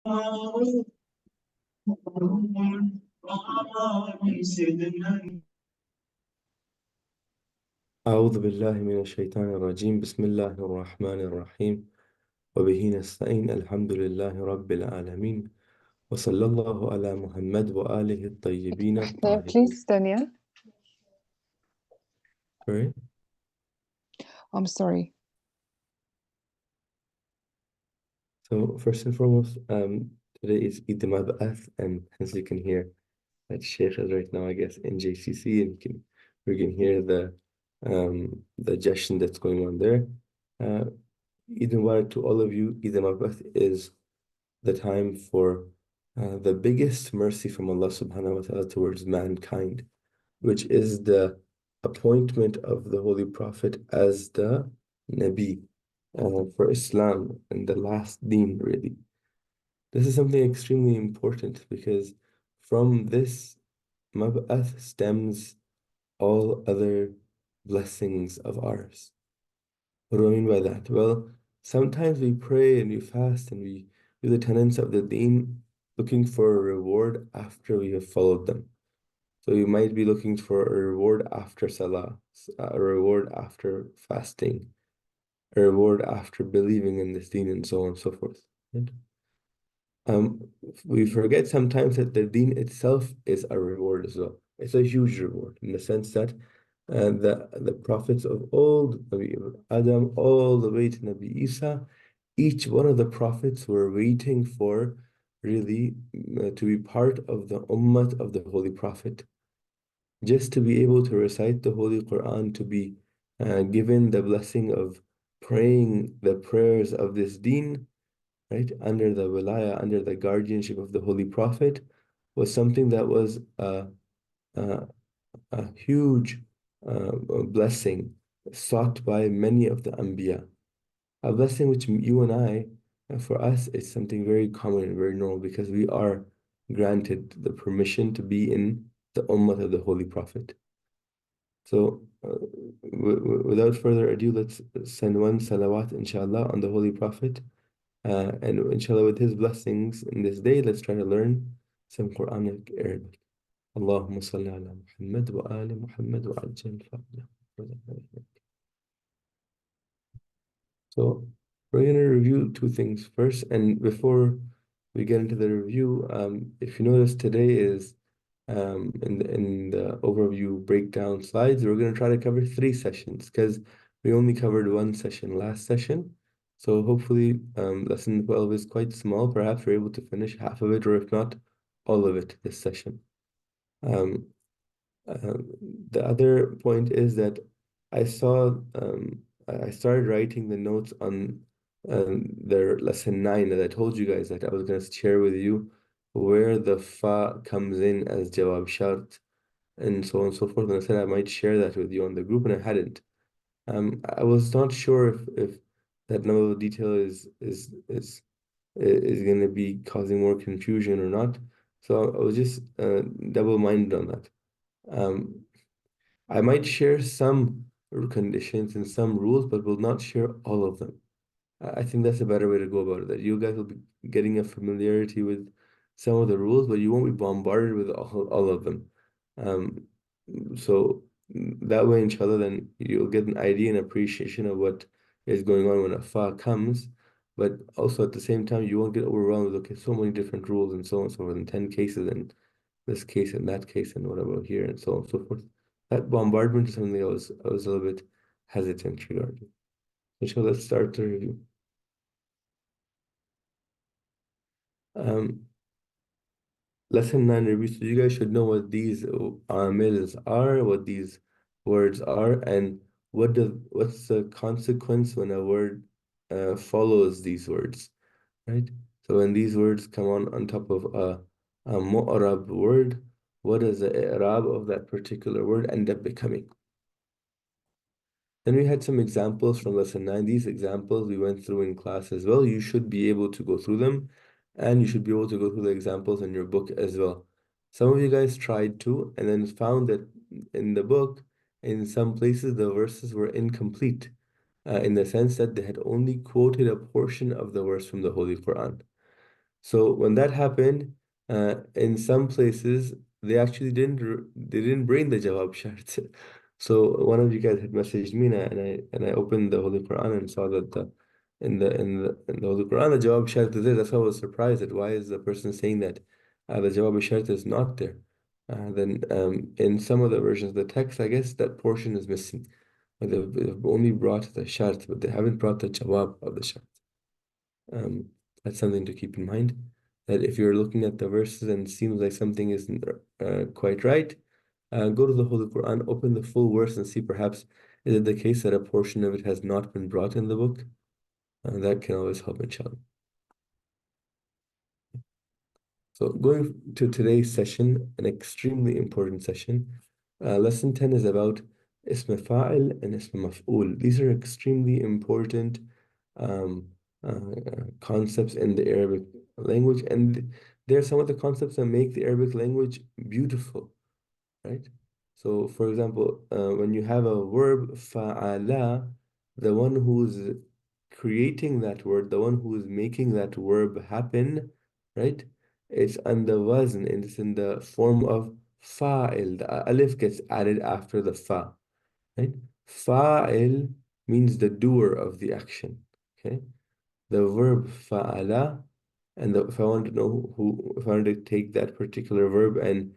أعوذ بالله من الشيطان الرجيم بسم الله الرحمن الرحيم وبه نستعين الحمد لله رب العالمين وصلى الله على محمد وآله الطيبين الطاهرين. Please, Daniel. Right? I'm sorry. So first and foremost, today is Eid al-Mab'ath, and as you can hear that Sheikh is right now, I guess, in JCC, and we can hear the gesture that's going on there. Eid Mubarak to all of you. Eid al-Mab'ath is the time for the biggest mercy from Allah subhanahu wa ta'ala towards mankind, which is the appointment of the Holy Prophet as the Nabi for Islam and the last deen, really. This is something extremely important because from this Mab'ath stems all other blessings of ours. What do I mean by that? Well, sometimes we pray and we fast and we do the tenets of the deen looking for a reward after we have followed them. So you might be looking for a reward after salah, a reward after fasting, a reward after believing in this deen, and so on and so forth. Right? We forget sometimes that the deen itself is a reward as well. It's a huge reward in the sense that the prophets of old, Nabi Adam, all the way to Nabi Isa, each one of the prophets were waiting for really to be part of the ummah of the Holy Prophet, just to be able to recite the Holy Quran, to be given the blessing of praying the prayers of this deen, right, under the wilaya, under the guardianship of the Holy Prophet, was something that was a, a huge blessing sought by many of the Anbiya. A blessing which you and I, for us, is something very common and very normal because we are granted the permission to be in the ummah of the Holy Prophet. So, without further ado, let's send one salawat, inshallah, on the Holy Prophet. And inshallah, with his blessings in this day, let's try to learn some Quranic Arabic. Allahumma salli ala Muhammad wa ali Muhammad wa ajjal fa'ala. So we're going to review two things first, and before we get into the review, if you notice today is in the overview breakdown slides, we're going to try to cover 3 sessions because we only covered 1 session last session. So hopefully lesson 12 is quite small. Perhaps we're able to finish half of it, or if not, all of it this session. Um, the other point is that I saw I started writing the notes on their lesson 9, and I told you guys that I was going to share with you where the fa comes in as jawab shart and so on and so forth. And I said I might share that with you on the group, and I hadn't. I was not sure if that level of detail is going to be causing more confusion or not. So I was just double-minded on that. I might share some conditions and some rules, but will not share all of them. I think that's a better way to go about it, that you guys will be getting a familiarity with some of the rules, but you won't be bombarded with all of them. So that way, inshallah, then you'll get an idea and appreciation of what is going on when a fa comes, but also at the same time, you won't get overwhelmed with, okay, so many different rules and so on and so forth, and 10 cases and this case and that case and what about here and so on and so forth. That bombardment is something I was a little bit hesitant regarding. So let's start the review. Lesson 9 review. So you guys should know what these amils are, what these words are, and what's the consequence when a word follows these words, right? So when these words come on top of a mu'rab word, what does the i'rab of that particular word end up becoming? Then we had some examples from lesson 9. These examples we went through in class as well. You should be able to go through them, and you should be able to go through the examples in your book as well. Some of you guys tried to, and then found that in the book, in some places, the verses were incomplete, in the sense that they had only quoted a portion of the verse from the Holy Quran. So when that happened, in some places they actually they didn't bring the jawab shart. So one of you guys had messaged me, and I opened the Holy Quran and saw that the Holy Quran the jawab shart is there. That's why I was surprised at why is the person saying that the jawab shart is not there. Then in some of the versions of the text, I guess that portion is missing. But they've only brought the shart, but they haven't brought the jawab of the shart. Um, that's something to keep in mind. That if you're looking at the verses and it seems like something isn't quite right, go to the Holy Quran, open the full verse, and see perhaps is it the case that a portion of it has not been brought in the book? That can always help, inshallah. So going to today's session, an extremely important session. Lesson 10 is about ism fa'il and ism maf'ul. These are extremely important um, concepts in the Arabic language, and they're some of the concepts that make the Arabic language beautiful, right? So, for example, when you have a verb fa'ala, the one who's creating that word, the one who is making that verb happen, right? It's on the wazn, and it's in the form of fa'il. The alif gets added after the fa, right? Fa'il means the doer of the action, okay? The verb fa'ala, and if I want to know if I want to take that particular verb and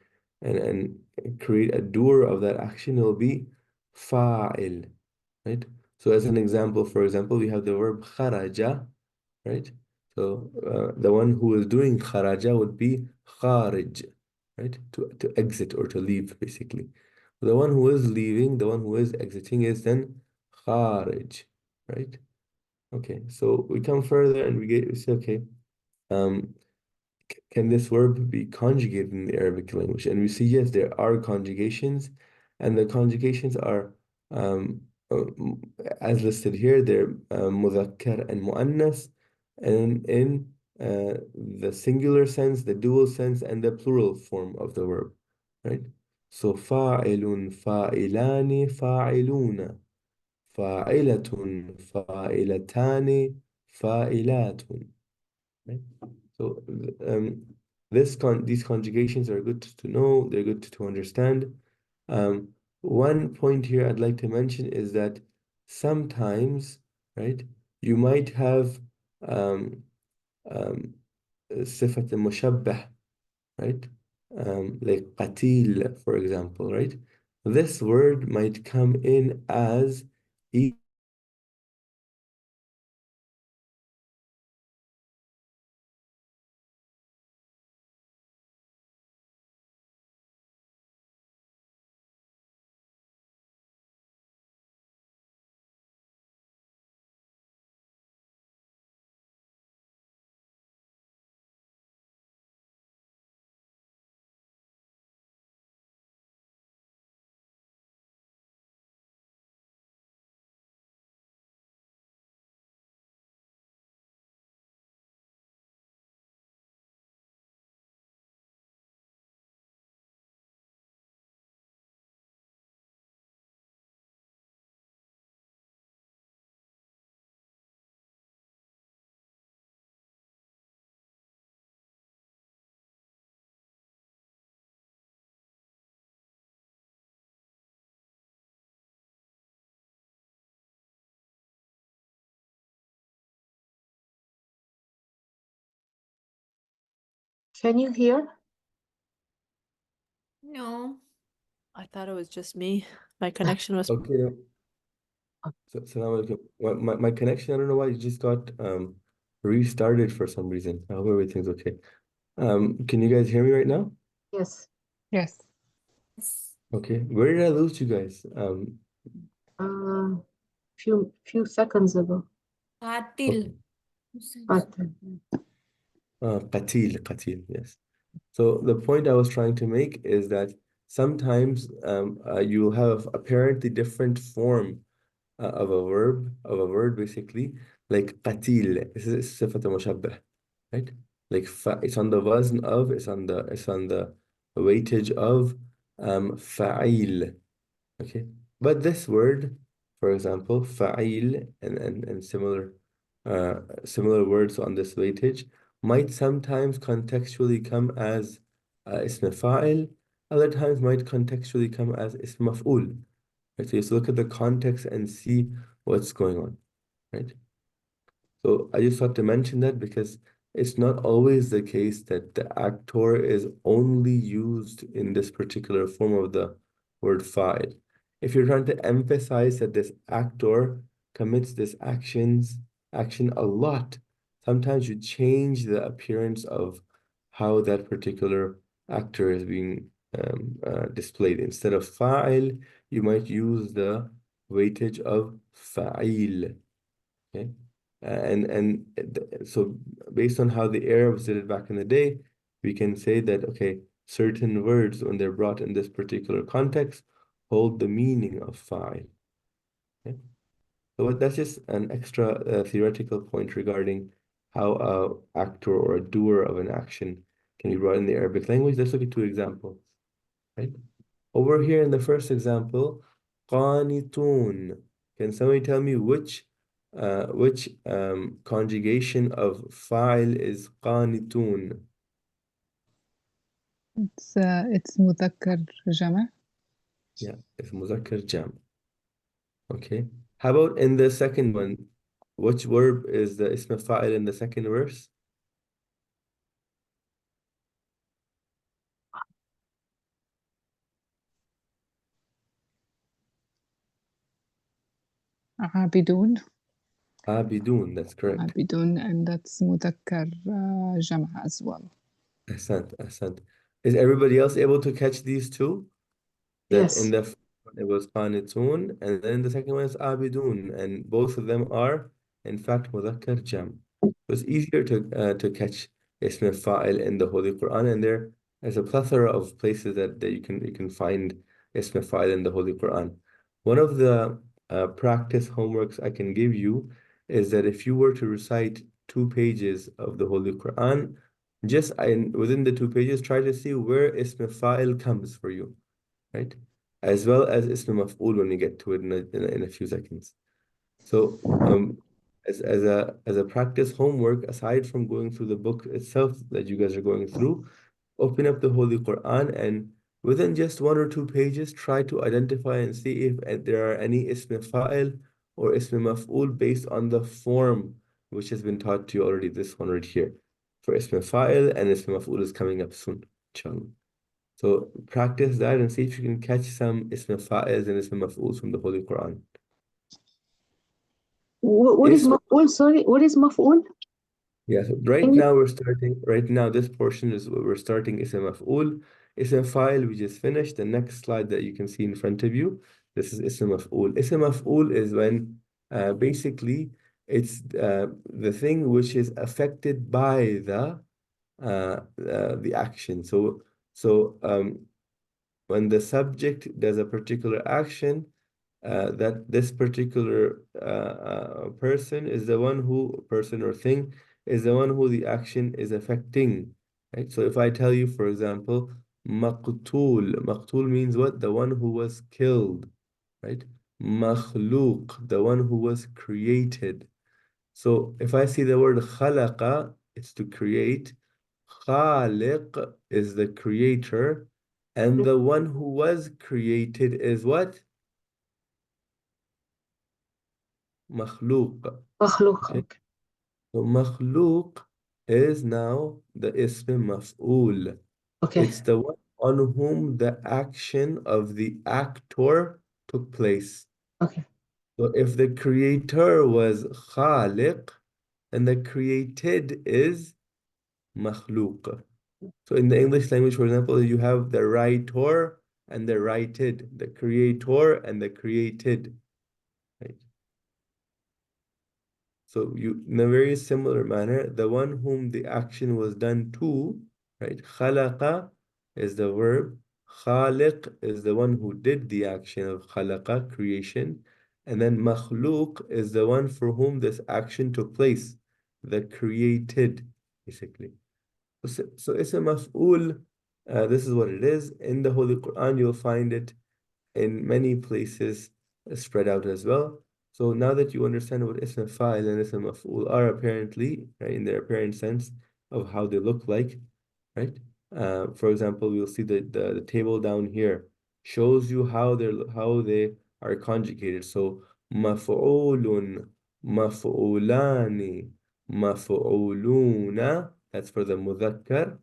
create a doer of that action, it will be fa'il, right? So as an example, for example, we have the verb kharaja, right? So the one who is doing kharaja would be kharij, right? To exit or to leave, basically. The one who is leaving, the one who is exiting is then kharij, right? Okay, so we come further and we say, okay, um, can this verb be conjugated in the Arabic language? And we see, yes, there are conjugations, and the conjugations are, um, as listed here, they're mudhakkar and muannas, and in the singular sense, the dual sense, and the plural form of the verb, right? So fa'ilun, fa'ilani, fa'iluna. فاعلة فاعلتان فاعلات right? So these conjugations are good to know, they're good to understand. One point here I'd like to mention is that sometimes, right, you might have um, um, صفة المشبه, right? Like qatil, for example, right? This word might come in as Can you hear? No, I thought it was just me. My connection was. okay. So, Assalamu alaikum. My connection, I don't know why it just got restarted for some reason. I hope everything's okay. Can you guys hear me right now? Yes. Yes. Okay. Where did I lose you guys? Few seconds ago. Qatil. But Qatil, yes. So the point I was trying to make is that sometimes you will have apparently different form of a verb, basically, like qatil. This is صفة مشبه, right? Like it's on the wazn of, it's on the weightage of fa'il. Okay. But this word, for example, fa'il and similar similar words on this weightage might sometimes contextually come as ism fa'il, other times might contextually come as ism maf'ul. Right? So you just look at the context and see what's going on, right? So I just thought to mention that because it's not always the case that the actor is only used in this particular form of the word fa'il. If you're trying to emphasize that this actor commits this action a lot, sometimes you change the appearance of how that particular actor is being displayed. Instead of fa'il, you might use the weightage of fa'il. Okay. So based on how the Arabs did it back in the day, we can say that, okay, certain words, when they're brought in this particular context, hold the meaning of fa'il. Okay? So that's just an extra theoretical point regarding how a actor or a doer of an action can be brought in the Arabic language. Let's look at two examples, right? Over here in the first example, قانتون. Can somebody tell me which conjugation of fa'il is قانتون? It's مذكر جمع. Yeah, it's مذكر جمع. Okay. How about in the second one? Which verb is the ism fa'il in the second verse? عابدون. عابدون, that's correct. عابدون, and that's مذكر جمع as well. Ahsant. Is everybody else able to catch these two? That in Yes. the first one it was qanitun, and then the second one is abidun, and both of them are in fact mudhakkar jam. So it's easier to catch ism fa'il in the Holy Quran, and there is a plethora of places that you can find ism fa'il in the Holy Quran. One of the practice homeworks I can give you is that if you were to recite 2 pages of the Holy Quran, just within the 2 pages, try to see where ism fa'il comes for you, right? As well as ism maf'ul when we get to it in a few seconds. So as a practice homework, aside from going through the book itself that you guys are going through, open up the Holy Quran and within just 1 or 2 pages, try to identify and see if there are any ism fa'il or ism maf'ul based on the form which has been taught to you already. This one right here. For ism fa'il and ism maf'ul is coming up soon, inshallah. So practice that and see if you can catch some ism fa'ils and ism maf'uls from the Holy Quran. What is Ism, maf'ul? Sorry, what is maf'ul? yeah, so right now this portion is we're starting ism maf'ul. Ism fa'il we just finished. The next slide that you can see in front of you, this is ism maf'ul. Ism maf'ul is when basically it's the thing which is affected by the action. So when the subject does a particular action, that this particular person or thing is the one who the action is affecting, right? So if I tell you, for example, maqtul means what? The one who was killed, right? Makhluq, the one who was created. So if I see the word khalaqa, it's to create. Khaliq is the creator, and the one who was created is what? Makhluq. مخلوق. Okay. Okay. So makhluq is now the ism maf'ul. Okay. It's the one on whom the action of the actor took place. Okay. So if the creator was khaliq, then the created is makhluq. So in the English language, for example, you have the writer and the righted, the creator and the created, right? So in a very similar manner, the one whom the action was done to, right? Khalaqa is the verb. Khaliq is the one who did the action of khalaqa, creation. And then makhluq is the one for whom this action took place, the created, basically. So ism maf'ul, this is what it is. In the Holy Quran, you'll find it in many places spread out as well. So now that you understand what ism fa'il and ism maf'ul are apparently, right, in their apparent sense, of how they look like, right? For example, we'll see the table down here shows you how they are conjugated. So مفعول, مفعولان, مفعولون, that's for the مذكر,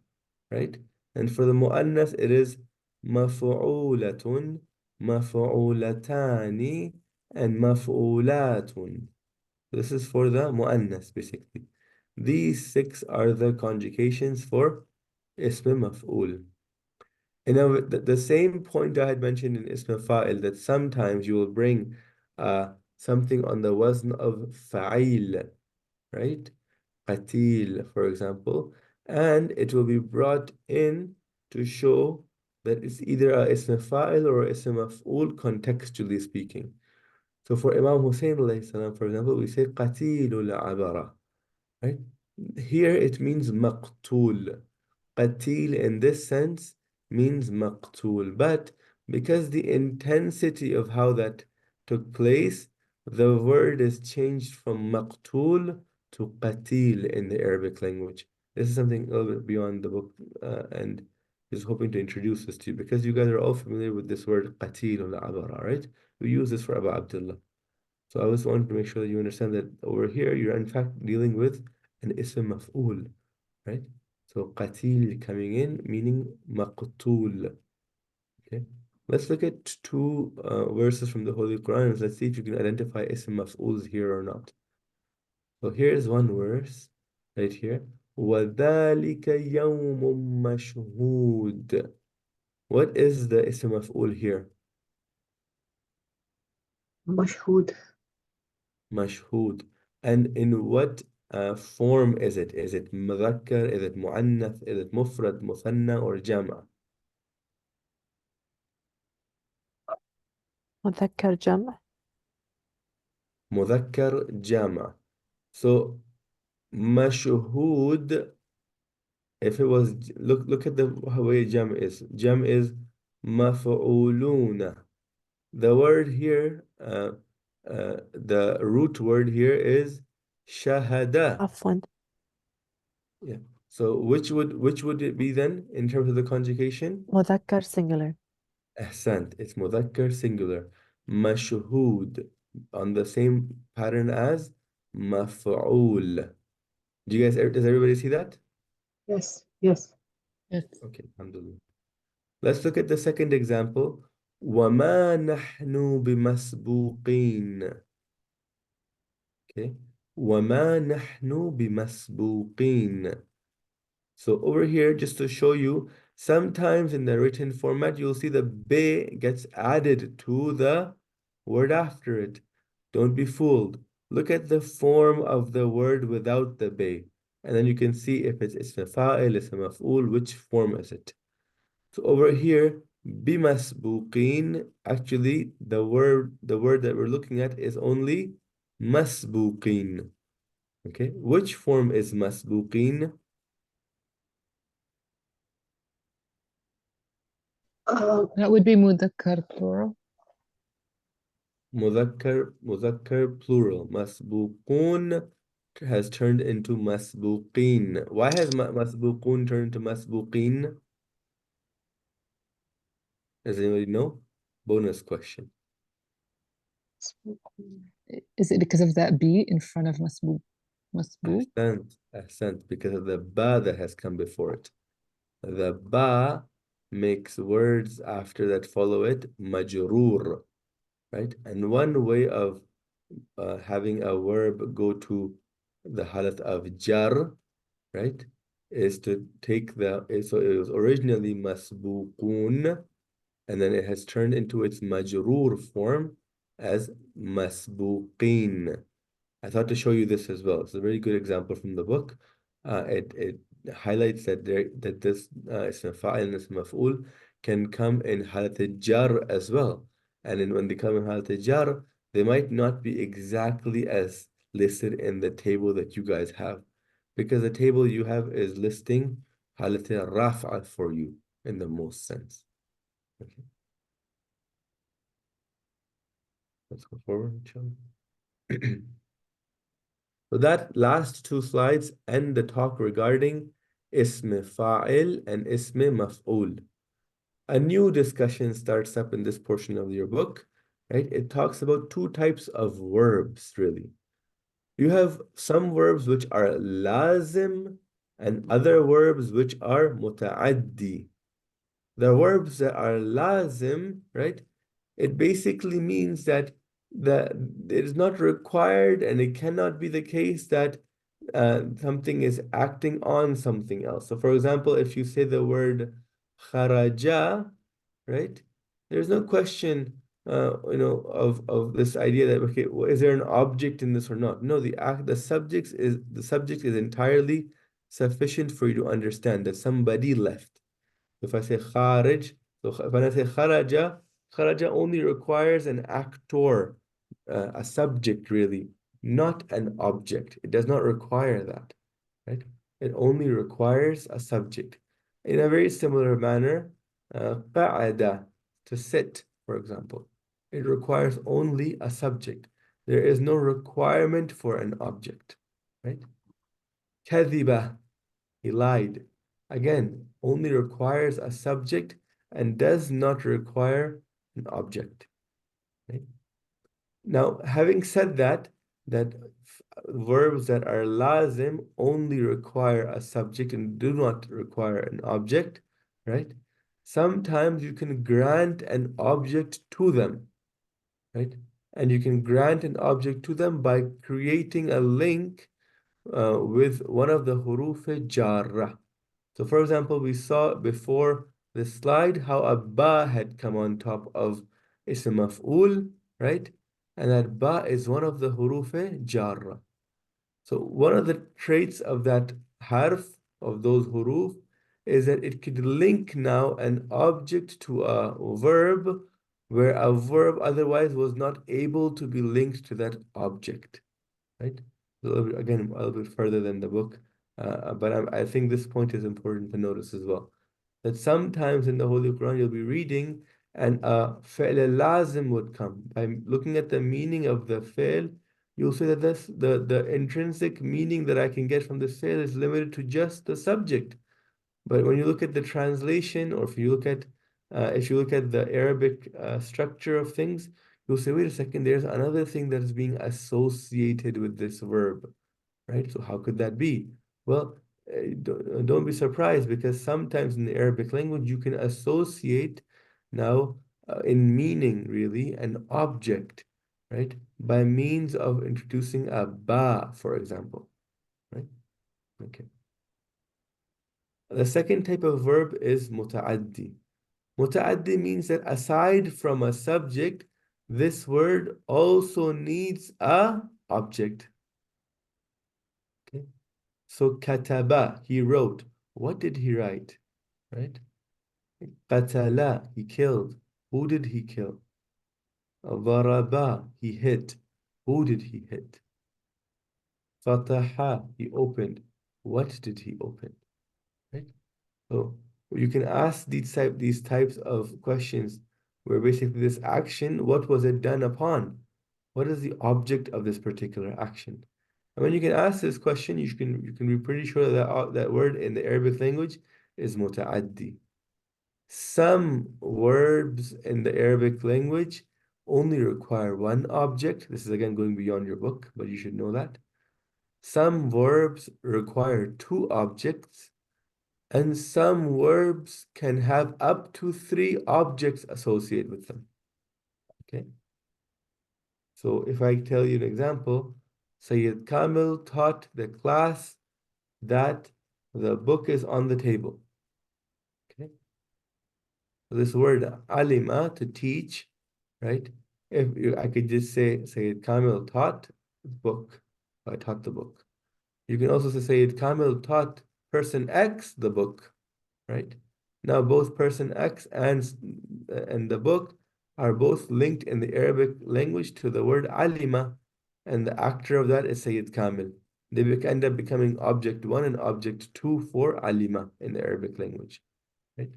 right? And for the muannas, it is مفعولة, مفعولتان, and مفعولات. This is for the muannas, basically. These six are the conjugations for ism maf'ul. And now the same point I had mentioned in ism fa'il, that sometimes you will bring something on the wazn of fa'il, right? Qatil, for example, and it will be brought in to show that it's either a ism fa'il or ism maf'ul, contextually speaking. So for Imam Hussein alayhi salam, for example, we say qatilul abara, right? Here it means maqtul. Qatil in this sense means maqtul, but because the intensity of how that took place, the word is changed from maqtul to qatil in the Arabic language. This is something a little bit beyond the book, and just hoping to introduce this to you because you guys are all familiar with this word qatil al-abara, right? We use this for Abu Abdullah. So I just wanted to make sure that you understand that over here you're in fact dealing with an ism maf'ul, right? So qatil coming in meaning maqtul. Okay. Let's look at two verses from the Holy Quran and let's see if you can identify ism maf'uls here or not. So here's one verse right here. وَذَلِكَ يَوْمٌ مَشْهُودٌ. What is the ism maf'ul here? مشهود. Mashhud. And in what form is it? Is it مذكر? Is it مؤنث? Is it مفرد, مثنى, or جمع? مذكر جمع. مذكر جمع. So مشهود, if it was, look at the way jam is. Jam is مفعولون. The word here, the root word here is shahada. عفوا. Yeah. So which would it be then in terms of the conjugation? مذكر singular. Ahsant. It's mudhakkar singular. Mashhud on the same pattern as maf'ul. Do you guys, does everybody see that? Yes, yes. Yes. Okay, alhamdulillah. Let's look at the second example. وَمَا نَحْنُ بِمَسْبُوقِينَ. Okay. وَمَا نَحْنُ بِمَسْبُوقِينَ. So over here, just to show you, sometimes in the written format, you'll see the be gets added to the word after it. Don't be fooled. Look at the form of the word without the be. And then you can see if it's ism fa'il, ism maf'ul, which form is it. So over here, bimasbuqin, actually the word that we're looking at is only masbuqin. Okay, which form is masbuqin? That would be مذكر plural. Muzakkar plural. Masbuqun has turned into masbuqin. Why has masbuqun turned into masbuqin? Does anybody know? Bonus question. Is it because of that B in front of مسبوق? مسبوق? Ahsant, because of the ba that has come before it. The ba makes words after that follow it majroor, right? And one way of having a verb go to the halat of jar, right, is to take so it was originally masbuqun, and then it has turned into its majroor form as masbuqin. I thought to show you this as well. It's a very good example from the book. It highlights that this ism fa'il and ism maf'ul can come in halat jar as well. And then when they come in halat jar, they might not be exactly as listed in the table that you guys have. Because the table you have is listing halat raf'a for you in the most sense. Okay. Let's go forward, inshallah. So that last two slides end the talk regarding ism fa'il and ism maf'ul. A new discussion starts up in this portion of your book, right? It talks about two types of verbs, really. You have some verbs which are lazim and other verbs which are muta'addi. The verbs that are lazim, right? It basically means that it is not required and it cannot be the case that something is acting on something else. So for example, if you say the word kharaja, right? There's no question, of this idea that, okay, is there an object in this or not? No, the subject is entirely sufficient for you to understand that somebody left. If I say kharij, so when I say kharaja, kharaja only requires an actor, a subject really, not an object. It does not require that, right? It only requires a subject. In a very similar manner, qa'ada, to sit, for example, it requires only a subject. There is no requirement for an object, right? Kadhiba, he lied. Again, only requires a subject and does not require an object. Right? Now, having said that, verbs that are lazim only require a subject and do not require an object, right? Sometimes you can grant an object to them, right? And you can grant an object to them by creating a link with one of the huruf jarrah. So for example, we saw before the slide how a ba had come on top of ism maf'ul, right? And that ba is one of the huruf jarrah. So one of the traits of that harf, of those huruf, is that it could link now an object to a verb where a verb otherwise was not able to be linked to that object, right? Again, a little bit further than the book, but I think this point is important to notice as well. That sometimes in the Holy Quran you'll be reading and a fi'l lazim would come. By looking at the meaning of the fi'l, you'll say that the intrinsic meaning that I can get from this fi'l is limited to just the subject. But when you look at the translation, or if you look at the Arabic structure of things, you'll say, wait a second, there's another thing that is being associated with this verb, right? So how could that be? Well, don't be surprised, because sometimes in the Arabic language you can associate now in meaning really an object, right? By means of introducing a ba, for example, right? Okay. The second type of verb is muta'addi. Muta'addi means that aside from a subject, this word also needs a object. Okay. So kataba, he wrote. What did he write? Right? Qatala, he killed. Who did he kill? Daraba, he hit. Who did he hit? Fataha, he opened. What did he open? Right? So you can ask these types of questions where basically this action, what was it done upon? What is the object of this particular action? And when you can ask this question, you can be pretty sure that that word in the Arabic language is muta'addi. Some verbs in the Arabic language only require one object. This is again going beyond your book, but you should know that. Some verbs require two objects, and some verbs can have up to three objects associated with them. Okay. So if I tell you an example, Sayyid Kamil taught the class that the book is on the table. Okay. So this word alima, to teach, right? I could just say Sayyid Kamil taught the book. I taught the book. You can also say Sayyid Kamil taught person X the book, right? Now both person X and the book are both linked in the Arabic language to the word alima, and the actor of that is Sayyid Kamil. They end up becoming object one and object two for alima in the Arabic language, right?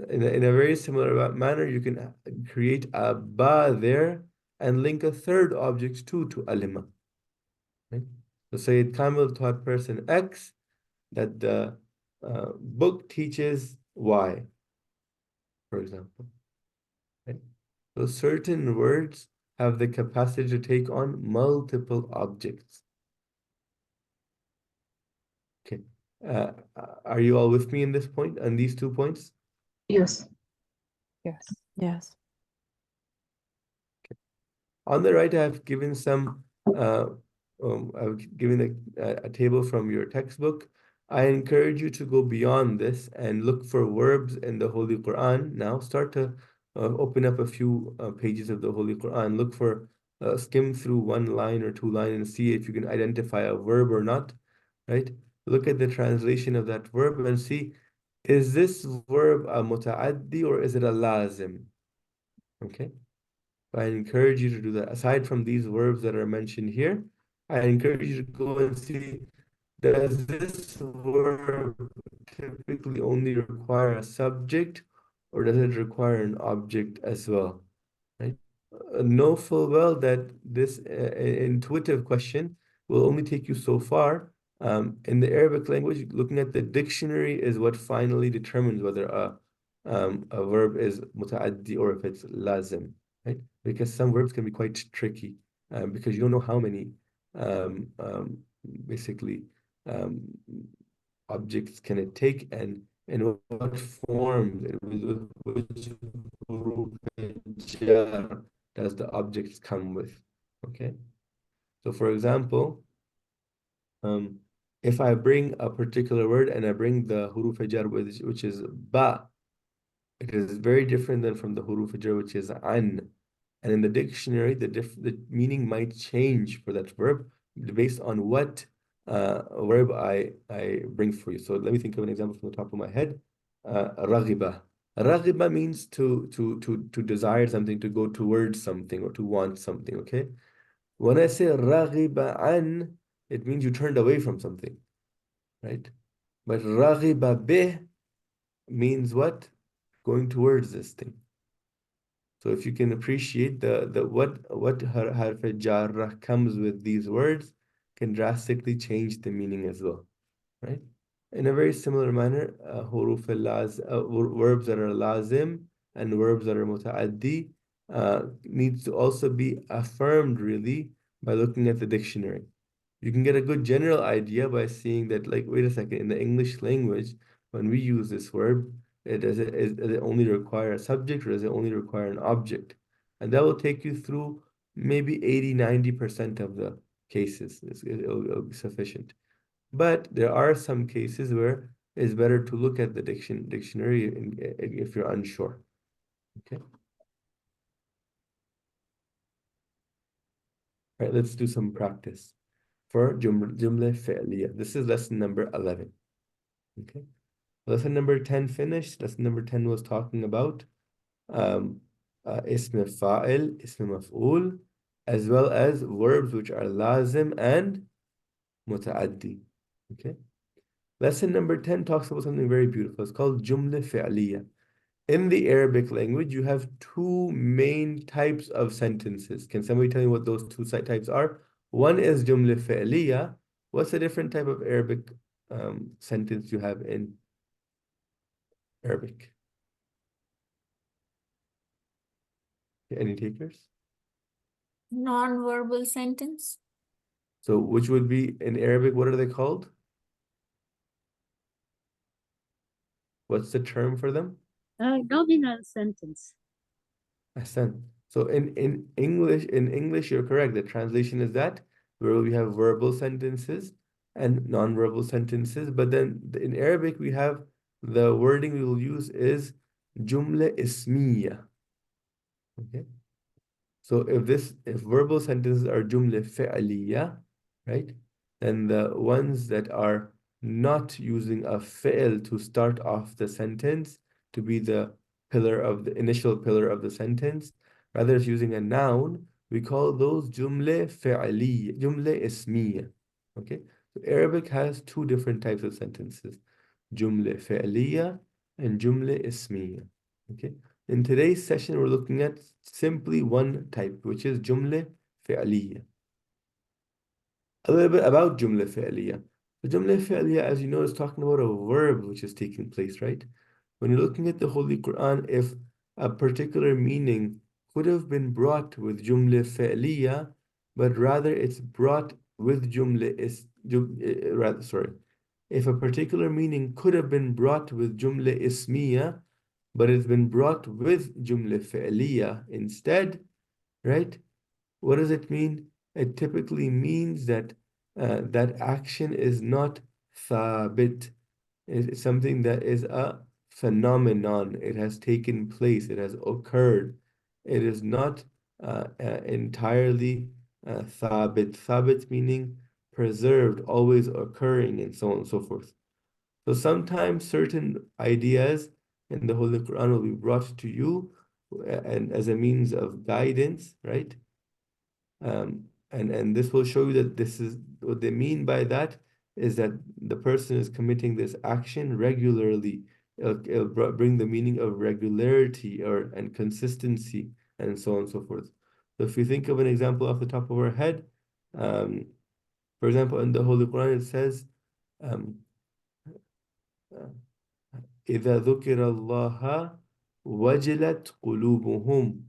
In a very similar manner, you can create a ba there and link a third object too to alima, right? So Sayyid Kamil taught person X that the book teaches Y, for example. Right? So certain words have the capacity to take on multiple objects. Okay. Are you all with me in this point, on these 2 points? Yes. Yes. Yes. On the right, I've given some, I've given a table from your textbook. I encourage you to go beyond this and look for verbs in the Holy Quran. Now start to open up a few pages of the Holy Quran. Look for, skim through one line or two lines and see if you can identify a verb or not, right? Look at the translation of that verb and see, is this verb a muta'addi or is it a lazim? Okay. I encourage you to do that. Aside from these verbs that are mentioned here, I encourage you to go and see, does this verb typically only require a subject or does it require an object as well? Right? Know full well that this intuitive question will only take you so far. In the Arabic language, looking at the dictionary is what finally determines whether a verb is muta'addi or if it's lazim, right? Because some verbs can be quite tricky because you don't know how many um, um, basically um, objects can it take and in what forms, which jar does the objects come with? Okay. So for example, if I bring a particular word and I bring the huruf jar which is ba, it is very different than from the huruf jar which is an. And in the dictionary, the meaning might change for that verb based on what verb I bring for you. So let me think of an example from the top of my head. Raghiba. Raghiba means to desire something, to go towards something, or to want something. Okay. When I say raghiba an, it means you turned away from something, right? But raghiba bih means what? Going towards this thing. So if you can appreciate the what harf jarrah comes with these words can drastically change the meaning as well, right? In a very similar manner, verbs that are lazim and verbs that are muta'addi needs to also be affirmed really by looking at the dictionary. You can get a good general idea by seeing that, like, wait a second, in the English language, when we use this verb, does it only require a subject or does it only require an object? And that will take you through maybe 80-90% of the cases. It'll be sufficient. But there are some cases where it's better to look at the dictionary if you're unsure. Okay. All right, let's do some practice for jumla fi'liya. This is lesson number 11. Okay. Lesson number 10 finished. Lesson number 10 was talking about ism fa'il, ism maf'ul, as well as verbs which are lazim and muta'addi. Okay. Lesson number 10 talks about something very beautiful. It's called jumla fi'liya. In the Arabic language, you have two main types of sentences. Can somebody tell me what those two types are? One is jumla fi'liya. What's a different type of Arabic sentence you have in Arabic? Any takers? Non-verbal sentence. So which would be in Arabic, what are they called? What's the term for them? Nominal sentence. Ahsan. So in English, you're correct. The translation is that where we have verbal sentences and non-verbal sentences. But then in Arabic, we have the wording we will use is jumla ismiya. Okay. So if verbal sentences are jumla fi'liya, right? Then the ones that are not using a fi'l to start off the sentence to be the initial pillar of the sentence, rather it's using a noun, we call those jumla fi'liya, jumla ismiya. Okay? So Arabic has two different types of sentences, jumla fi'liya and jumla ismiya. Okay? In today's session, we're looking at simply one type, which is jumla fi'liya. A little bit about Jumla Fi'liya. The Jumla Fi'liya, as you know, is talking about a verb which is taking place, right? When you're looking at the Holy Quran, if a particular meaning could have been brought with Jumla Fi'liya, but rather it's brought with if a particular meaning could have been brought with Jumla Ismiya, but it's been brought with Jumla Fi'liya instead, right? What does it mean? It typically means that that action is not thabit. It's something that is a phenomenon. It has taken place. It has occurred. It is not entirely thabit. Thabit meaning preserved, always occurring, and so on and so forth. So sometimes certain ideas in the Holy Quran will be brought to you and as a means of guidance, right? And this will show you that this is what they mean by that is that the person is committing this action regularly. It'll bring the meaning of regularity and consistency and so on and so forth. So if you think of an example off the top of our head, for example, in the Holy Quran it says, إِذَا ذُكِرَ اللَّهَ وَجِلَتْ قُلُوبُهُم.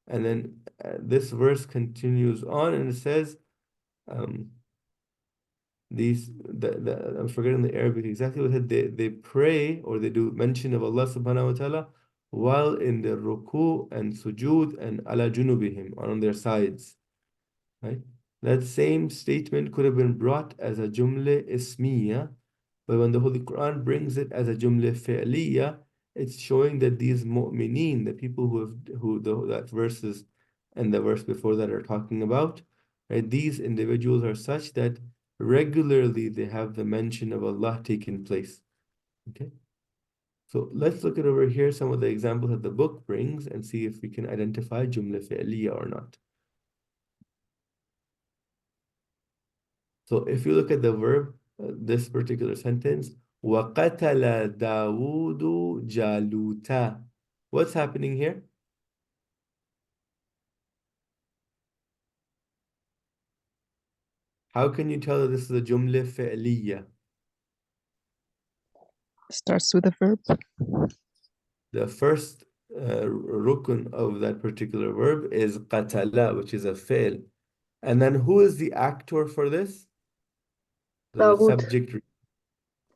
And then this verse continues on and it says, I'm forgetting the Arabic exactly what it said. They pray or they do mention of Allah subhanahu wa ta'ala while in the ruku and sujood and ala junubihim, on their sides. Right? That same statement could have been brought as a jumla ismiya, but when the Holy Quran brings it as a jumla fi'liya, it's showing that these mu'mineen, the people that verses and the verse before that are talking about, right? These individuals are such that regularly they have the mention of Allah taking place. Okay. So let's look at over here some of the examples that the book brings and see if we can identify jumla fi'liya or not. So if you look at the verb, this particular sentence, وَقَتَلَ دَاوُودُ جَالُوتَ. What's happening here? How can you tell that this is a jumla fi'liya? Starts with a verb. The first rukun of that particular verb is qatala, which is a fi'l. And then who is the actor for this? The Dawood. subject.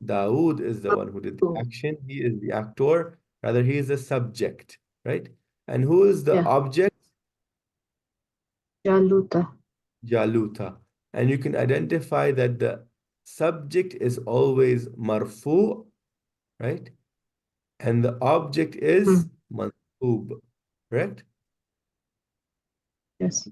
Dawood is the one who did the action. He is the actor. Rather, he is the subject, right? And who is the Yeah. object? Jaluta. Jaluta. And you can identify that the subject is always marfu, right? And the object is mansub, correct? Yes.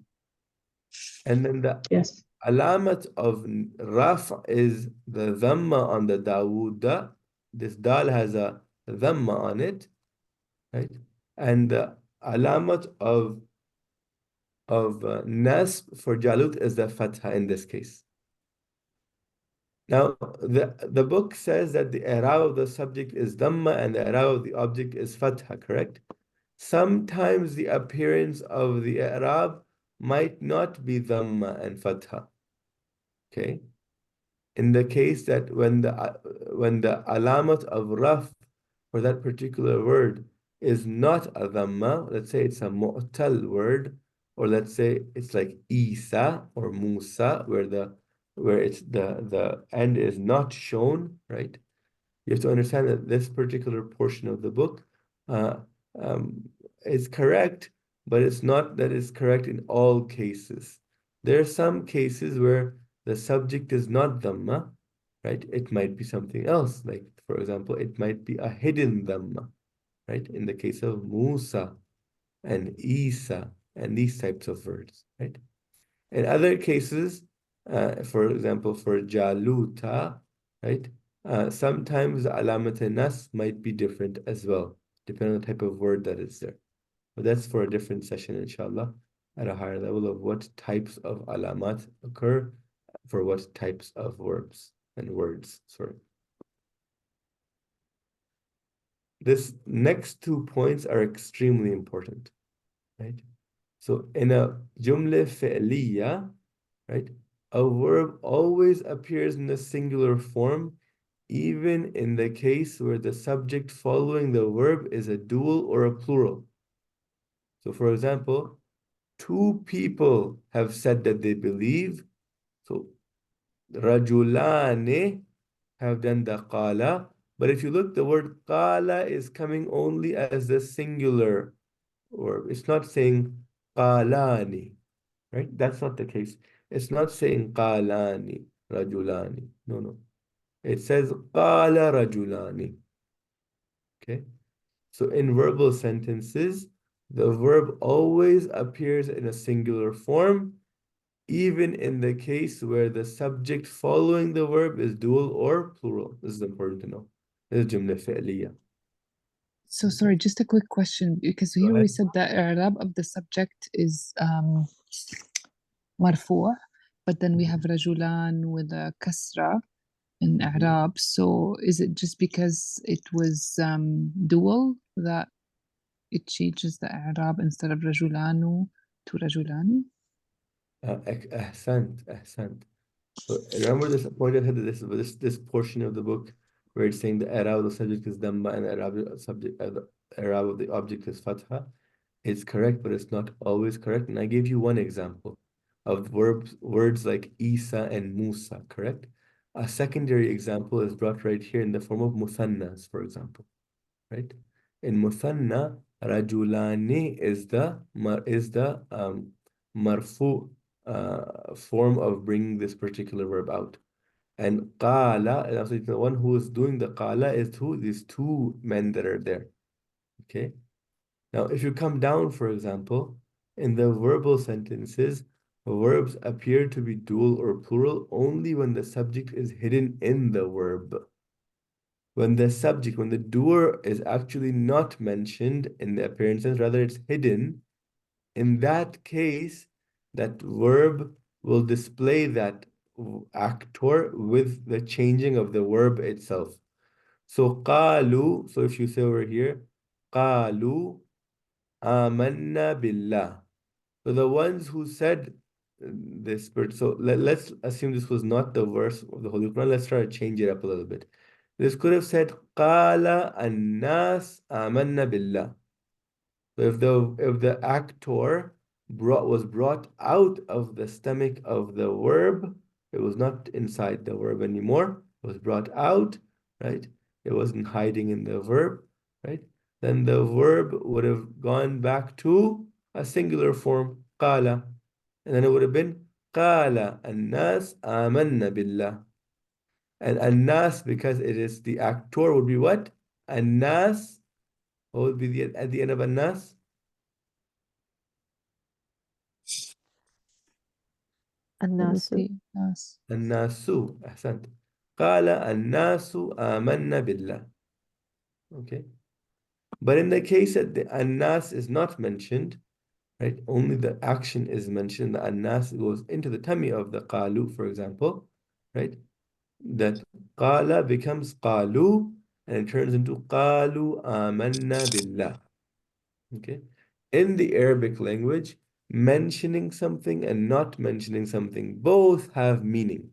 And then the Yes. alamat of raf is the dhamma on the Dawuda. This dal has a dhamma on it, right? And the alamat of nasb for Jalut is the fatha in this case. Now, the book says that the i'rab of the subject is dhamma and the i'rab of the object is fatha, correct? Sometimes the appearance of the i'rab might not be dhamma and fatha. Okay? In the case that when the alamat of raf for that particular word is not a dhamma, let's say it's a mu'tal word, or let's say it's like Isa or Musa, where it's the end is not shown, right? You have to understand that this particular portion of the book is correct, but it's not that it's correct in all cases. There are some cases where the subject is not dhamma, right? It might be something else. Like, for example, it might be a hidden dhamma, right? In the case of Musa and Isa and these types of words, right? In other cases, for example, for Jaluta, right? Sometimes the alamat nas might be different as well, depending on the type of word that is there. But that's for a different session, inshallah, at a higher level of what types of alamat occur for what types of verbs and words, sorry. This next 2 points are extremely important, right? So in a jumla fi'liya, right? a verb always appears in the singular form, even in the case where the subject following the verb is a dual or a plural. So, for example, two people have said that they believe. So, rajulani have done the qala. But if you look, the word qala is coming only as the singular verb. It's not saying qalani, right? That's not the case. It's not saying qalani, rajulani. No, no. It says qala rajulani. Okay? So in verbal sentences, the verb always appears in a singular form, even in the case where the subject following the verb is dual or plural. This is important to know. This is jumla fi'liya. So sorry, just a quick question, because here we ahead. said that i'rab of the subject is marfu', but then we have rajulan with a kasra in Mhm. i'rab. So is it just because it was dual that it changes the i'rab instead of rajulanu to rajulani? Ahsant. So remember this point I said that this portion of the book where it's saying the i'rab of the subject is dhamma and the i'rab of the object is fatha. It's correct, but it's not always correct. And I gave you one example of words like Isa and Musa, correct? A secondary example is brought right here in the form of muthannas, for example, right? In muthanna, rajulani is the marfu form of bringing this particular verb out. And qala, and also the one who is doing the qala is who? These two men that are there. Okay. Now, if you come down, for example, in the verbal sentences, verbs appear to be dual or plural only when the subject is hidden in the verb. When the doer is actually not mentioned in the appearances, rather it's hidden, in that case, that verb will display that actor with the changing of the verb itself. So qalu, so if you say over here, qalu amanna billah. So the ones who said this, but so let's assume this was not the verse of the Holy Quran. Let's try to change it up a little bit. This could have said qala an-nas amanna billah. So if the actor was brought out of the stomach of the verb, it was not inside the verb anymore. It was brought out, right? It wasn't hiding in the verb, right? Then the verb would have gone back to a singular form, qala. And then it would have been qala an-nas amanna billah. And an-nas, because it is the actor, would be what? An-nas, what would be at the end of an-nas? Annasu. Nas. الناس أحسنت قال الناس آمنا بالله. Okay. But in the case that the annas is not mentioned, right, only the action is mentioned, the annas goes into the tummy of the qalu, for example, right, that qala becomes qalu and it turns into qalu amanna billah. Okay. In the Arabic language, mentioning something and not mentioning something both have meaning.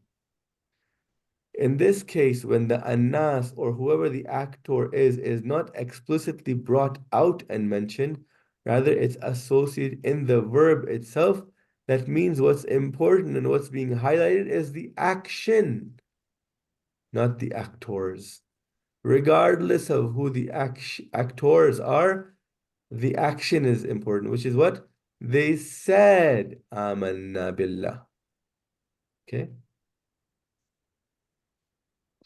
In this case, when the annas or whoever the actor is not explicitly brought out and mentioned, rather it's associated in the verb itself, that means what's important and what's being highlighted is the action, not the actors. Regardless of who the actors are, the action is important, which is what? They said, Amanna billah. Okay?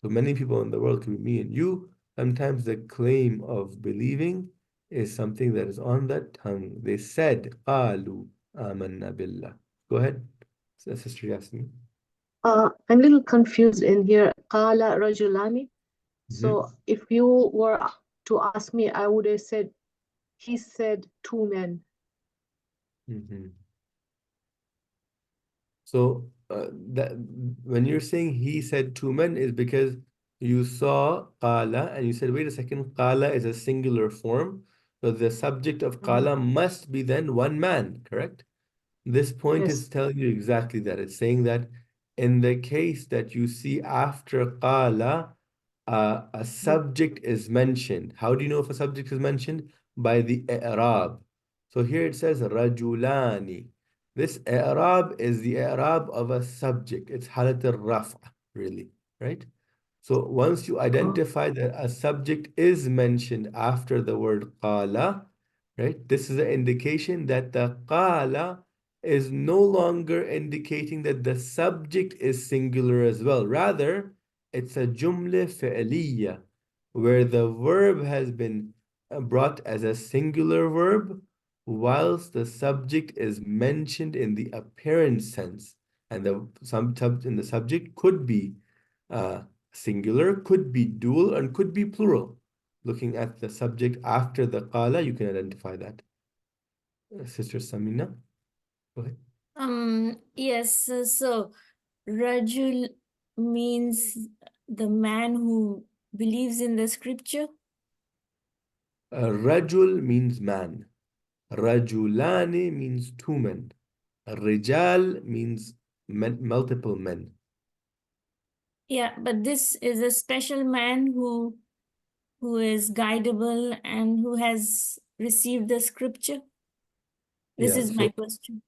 So many people in the world, could be me and you, sometimes the claim of believing is something that is on the tongue. They said, قالوا آمنا بالله. Go ahead, Sister Yasmin. I'm a little confused in here. Qala rajulani. So if you were to ask me, I would have said, he said two men. So that when you're saying he said two men is because you saw qala and you said, wait a second, qala is a singular form. So the subject of qala must be then one man, correct? This point is Yes. telling you exactly that. It's saying that in the case that you see after qala, a subject is mentioned. How do you know if a subject is mentioned? By the i'rab. So here it says rajulani. This i'rab is the i'rab of a subject. It's halat al-raf'a, really, right? So once you identify that a subject is mentioned after the word qala, right? This is an indication that the qala is no longer indicating that the subject is singular as well. Rather, it's a jumla fi'liya, where the verb has been brought as a singular verb, whilst the subject is mentioned in the apparent sense. And the subject could be singular, could be dual, and could be plural. Looking at the subject after the qala, you can identify that. Sister Samina, go ahead. Yes, so Rajul means the man who believes in the scripture. Rajul means man. Rajulani means two men. Rijal means multiple men. Yeah, but this is a special man who is guidable and who has received the scripture. This Yeah, is my question.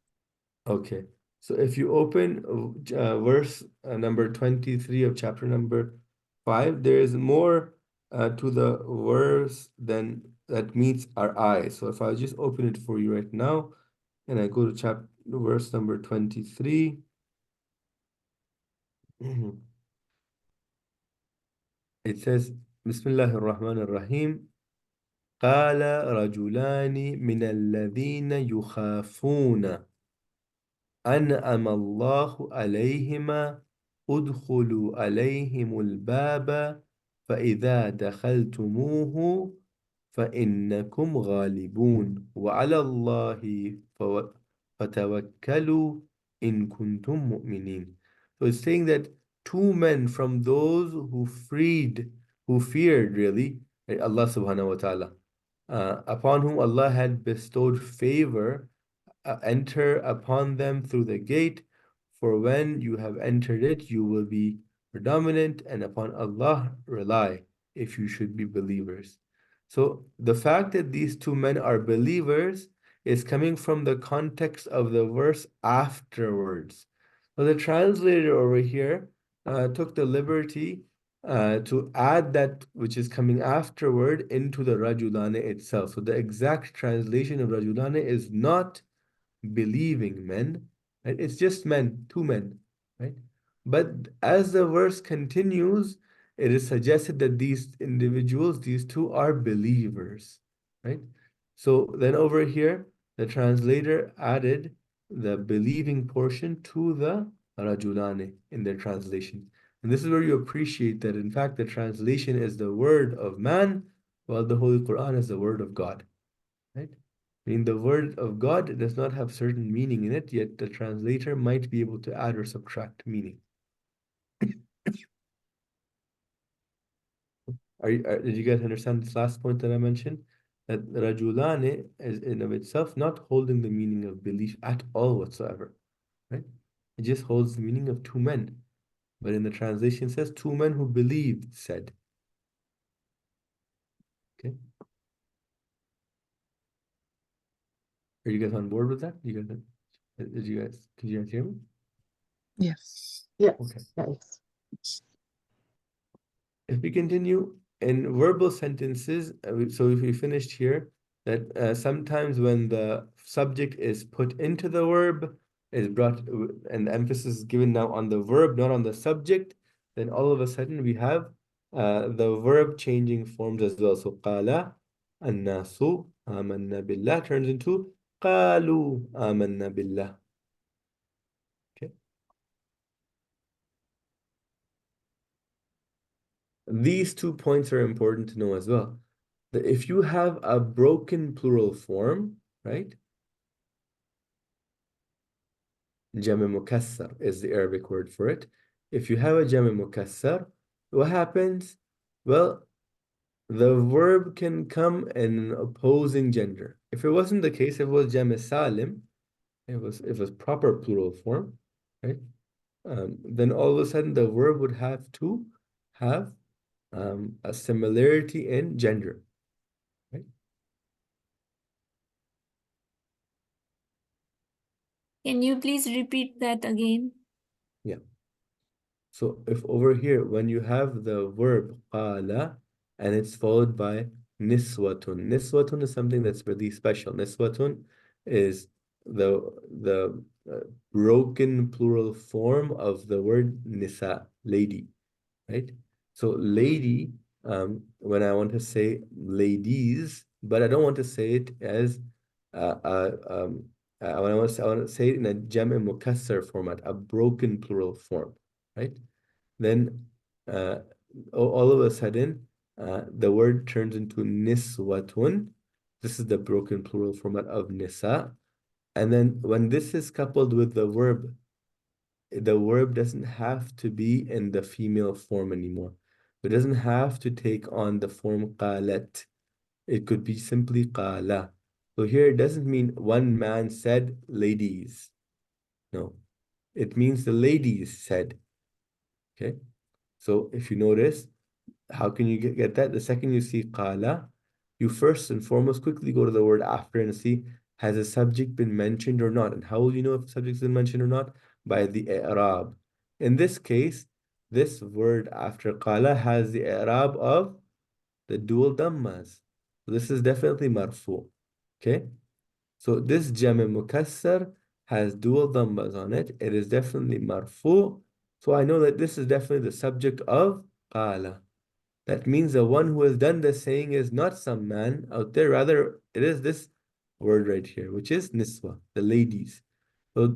okay. So if you open verse number 23 of chapter number 5, there is more to the verse than that meets our eye. So if I just open it for you right now, and I go to chapter verse number 23. It says, Bismillah ar-Rahman ar-Rahim. قال رجلان من الذين يخافون أنعم الله عليهما ادخلوا عليهم الباب فإذا دخلتموه فإنكم غالبون وعلى الله فتوكلوا إن كنتم مؤمنين. So it's saying that two men from those who feared really, Allah subhanahu wa ta'ala, upon whom Allah had bestowed favor, enter upon them through the gate, for when you have entered it, you will be predominant, and upon Allah rely, if you should be believers. So the fact that these two men are believers is coming from the context of the verse afterwards. So the translator over here took the liberty to add that which is coming afterward into the Rajulane itself. So the exact translation of Rajulane is not believing men, right? It's just men, two men, right? But as the verse continues, it is suggested that these individuals, these two, are believers, right? So then over here, the translator added the believing portion to the rajulane in their translation. And this is where you appreciate that, in fact, the translation is the word of man, while the Holy Quran is the word of God, right? Meaning the word of God does not have certain meaning in it, yet the translator might be able to add or subtract meaning. Did you guys understand this last point that I mentioned? That rajulane is in of itself not holding the meaning of belief at all whatsoever, right? It just holds the meaning of two men. But in the translation it says two men who believed said. Okay. Are you guys on board with that? Can you guys hear me? Yes. Yes, Okay. yes. If we continue in verbal sentences, so if we finished here, that sometimes when the subject is put into the verb, is brought, and the emphasis is given now on the verb, not on the subject, then all of a sudden we have the verb changing forms as well. So قال الناس آمنا بالله turns into قالوا آمنا بالله. Okay. These 2 points are important to know as well. That if you have a broken plural form, right? Jam' mukassar is the Arabic word for it. If you have a jam' mukassar, what happens? Well, the verb can come in an opposing gender. If it wasn't the case, if it was jam' salim, if it was proper plural form, right? then all of a sudden the verb would have to have a similarity in gender, right? Can you please repeat that again? Yeah. So if over here, when you have the verb qala and it's followed by niswatun. Niswatun is something that's really special. Niswatun is the broken plural form of the word nisa, lady, right? So lady, when I want to say ladies, but I don't want to say it as uh, uh, um, I want to say it in a jam' mukassar format, a broken plural form, right? Then uh, all of a sudden, the word turns into niswatun. This is the broken plural format of nisa. And then when this is coupled with the verb doesn't have to be in the female form anymore. It doesn't have to take on the form qalat. It could be simply qala. So here it doesn't mean one man said ladies. No, it means the ladies said. Okay. So if you notice, how can you get that? The second you see qala, you first and foremost quickly go to the word after and see, has a subject been mentioned or not? And how will you know if the subject's been mentioned or not? By the i'rab. In this case, this word after qala has the i'rab of the dual dhammas. So this is definitely marfu. Okay? So this jama mukassar has dual dhammas on it. It is definitely marfu. So I know that this is definitely the subject of qala. That means the one who has done the saying is not some man out there, rather it is this word right here, which is niswa, the ladies. So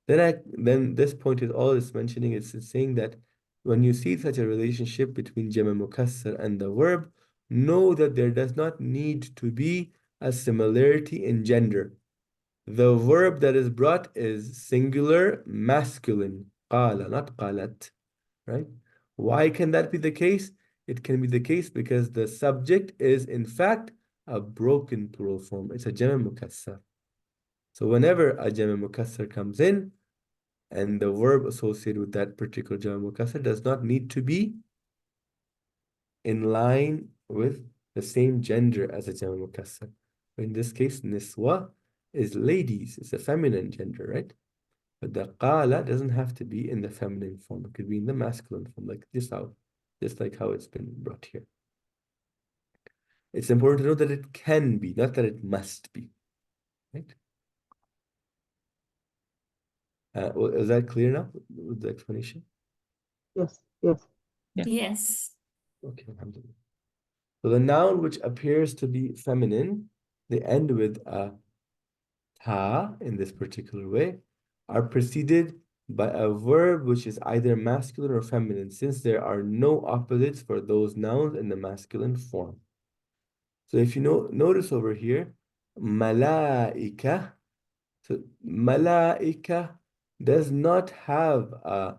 then this point is all it's mentioning, it's saying that when you see such a relationship between jama mukassar and the verb, know that there does not need to be a similarity in gender. The verb that is brought is singular masculine, qala, not qalat, right? Why can that be the case? It can be the case because the subject is in fact a broken plural form. It's a jama mukassar. So whenever a jama mukassar comes in and the verb associated with that particular jama mukassar does not need to be in line with the same gender as a jama mukassar. In this case, niswa is ladies. It's a feminine gender, right? But the qala doesn't have to be in the feminine form. It could be in the masculine form, like just like how it's been brought here. It's important to know that it can be, not that it must be. Right? Is that clear now with the explanation? Yes, yes. Yeah. Yes. Okay, alhamdulillah. So the noun which appears to be feminine, they end with a ta in this particular way, are preceded by a verb which is either masculine or feminine, since there are no opposites for those nouns in the masculine form. So if you notice over here, malaika, so malaika does not have a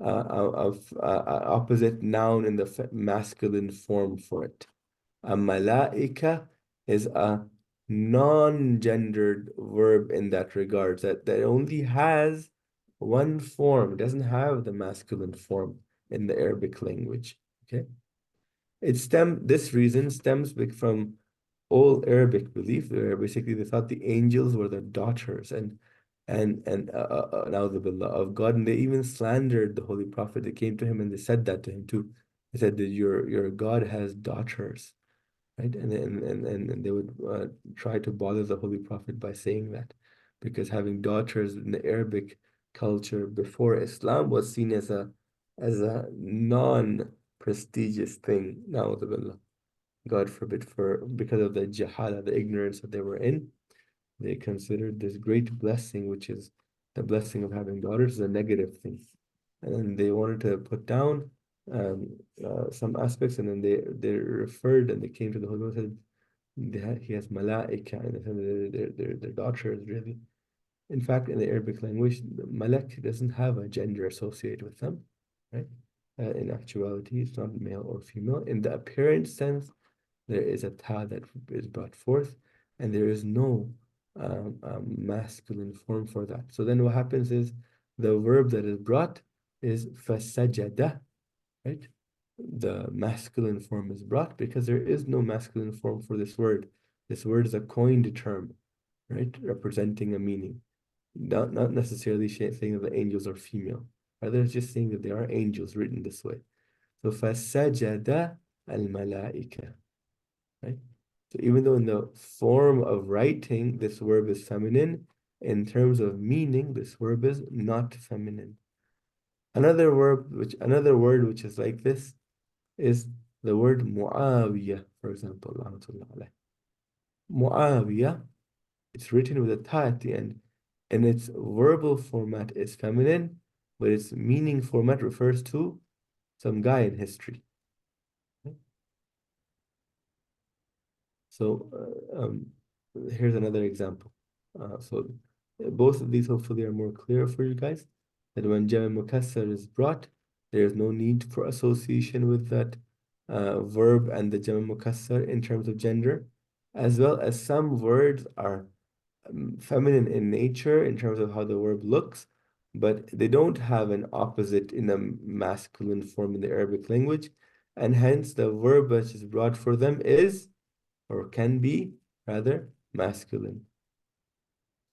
opposite noun in the masculine form for it. A malaika is a non-gendered verb in that regard, that only has one form. It doesn't have the masculine form in the Arabic language. Okay. This reason stems from old Arabic belief, where basically they thought the angels were the daughters na'udhu billah, of God, and they even slandered the Holy Prophet. They came to him and they said that to him too. They said that your God has daughters, right? And they would try to bother the Holy Prophet by saying that, because having daughters in the Arabic culture before Islam was seen as a non-prestigious thing. Na'udhu billah. God forbid, because of the jahala, the ignorance that they were in, they considered this great blessing, which is the blessing of having daughters, a negative thing. And then they wanted to put down some aspects, and then they referred and they came to the Holy Prophet and said, he has malaika, and their daughters, really. In fact, in the Arabic language, malak doesn't have a gender associated with them, right? In actuality, it's not male or female. In the apparent sense, there is a ta that is brought forth, and there is no masculine form for that. So then what happens is the verb that is brought is فَسَجَدَ, right? The masculine form is brought because there is no masculine form for this word. This word is a coined term, right? Representing a meaning. Not necessarily saying that the angels are female. Rather, it's just saying that they are angels written this way. So فَسَجَدَ الْمَلَائِكَةِ, right? So even though in the form of writing, this verb is feminine, in terms of meaning, this verb is not feminine. Another word which is like this is the word Muawiyah, for example. Muawiyah, it's written with a ta at the end, and its verbal format is feminine, but its meaning format refers to some guy in history. So here's another example. So both of these hopefully are more clear for you guys, that when Jam' Mukassar is brought, there's no need for association with that verb and the Jam' Mukassar in terms of gender, as well as some words are feminine in nature in terms of how the verb looks, but they don't have an opposite in a masculine form in the Arabic language, and hence the verb which is brought for them is, or can be, rather, masculine.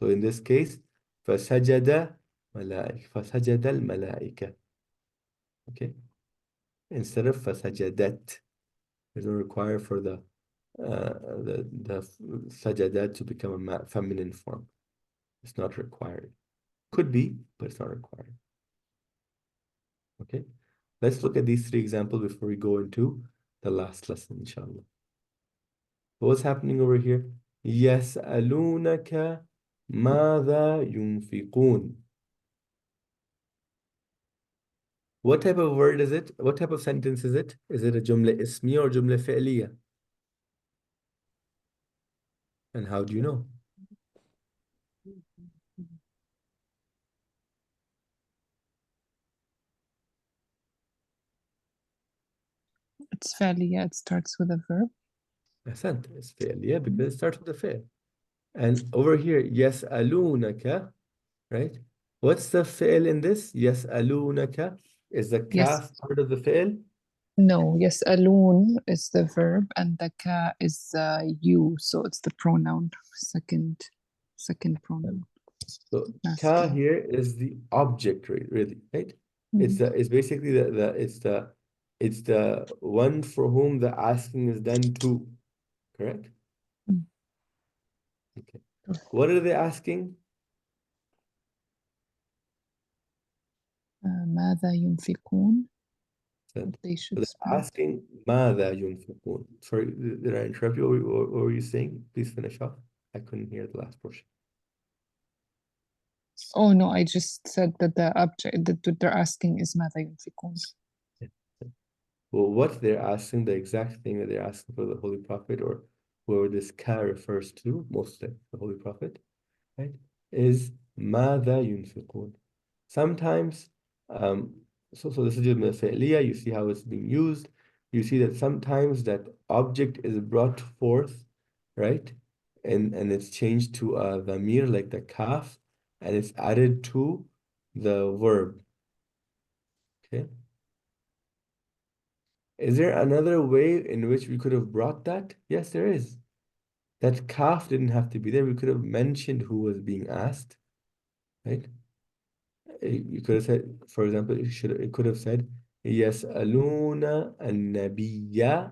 So in this case, فَسَجَدَ مَلَائِكَ فَسَجَدَ الْمَلَائِكَ. Okay? Instead of فَسَجَدَت. There's no require for the sajadat to become a feminine form. It's not required. Could be, but it's not required. Okay? Let's look at these three examples before we go into the last lesson, inshallah. What's happening over here? يَسْأَلُونَكَ مَاذَا يُنْفِقُونَ. What type of word is it? What type of sentence is it? Is it a jumla ismiya or jumla fi'liya? And how do you know? It's fairly, yeah, it starts with a verb. Ahsant, it's fi'liya because it starts with a fi'l. And over here, يَسْأَلُونَكَ, right? What's the fi'l in this? يَسْأَلُونَكَ. Is the Yes. kaf part of the fi'l? No, يسألون is the verb and the ka is you, so it's the pronoun, second pronoun. So ka Masculine. here is the object, really, right? It's basically it's the one for whom the asking is done to, correct? Mm. Okay. What are they asking? ماذا ينفقون? Said. What they should They're spend. asking ماذا ينفقون. Sorry, did I interrupt you? What were you saying? Please finish off. I couldn't hear the last portion. Oh no, I just said that the object that what they're asking is ماذا ينفقون. Well, what they're asking, the exact thing that they're asking for the Holy Prophet, or whoever this ka refers to, mostly the Holy Prophet, right, is ماذا ينفقون. Sometimes, so this is just fi'liya, you see how it's being used. You see that sometimes that object is brought forth, right? And it's changed to a dhamir, like the kaf, and it's added to the verb. Okay. Is there another way in which we could have brought that? Yes, there is. That kaf didn't have to be there. We could have mentioned who was being asked, right? You could have said, for example, it could have said, يَسْأَلُونَ النَّبِيَّ,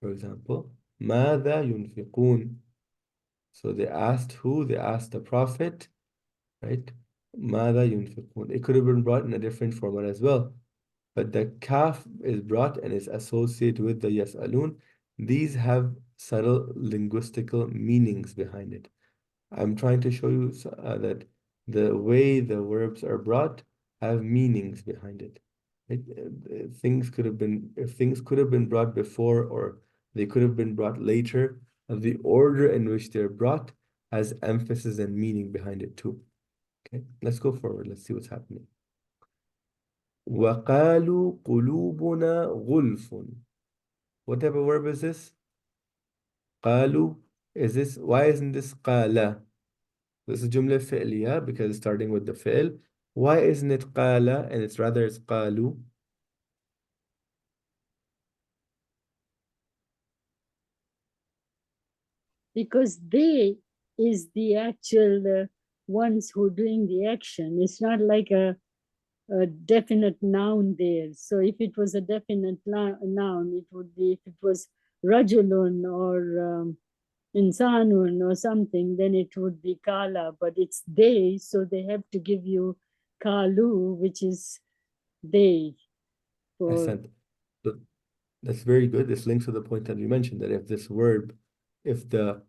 for example, مَاذَا يُنْفِقُونَ. So they asked who? They asked the Prophet, right? مَاذَا يُنْفِقُونَ. It could have been brought in a different format as well. But the kaf is brought and is associated with the yas'alun. These have subtle linguistical meanings behind it. I'm trying to show you that the way the verbs are brought have meanings behind it. Things could have been, if things could have been brought before or they could have been brought later, the order in which they're brought has emphasis and meaning behind it too. Okay, let's go forward. Let's see what's happening. وَقَالُوا قُلُوبُنَا غُلْفٌ. What type of verb is this? قَالُوا. Is this, why isn't this قَالَ? This is jumla fi'liya because it's starting with the fi'l. Why isn't it qala and it's rather it's qalu? Because they is the actual ones who are doing the action. It's not like a definite noun there. So if it was a definite noun, it would be, if it was rajulun or insanun or something, then it would be kala, but it's they, so they have to give you kalu, which is they. Ahsant. So that's very good. This links to the point that you mentioned, that if this verb, if the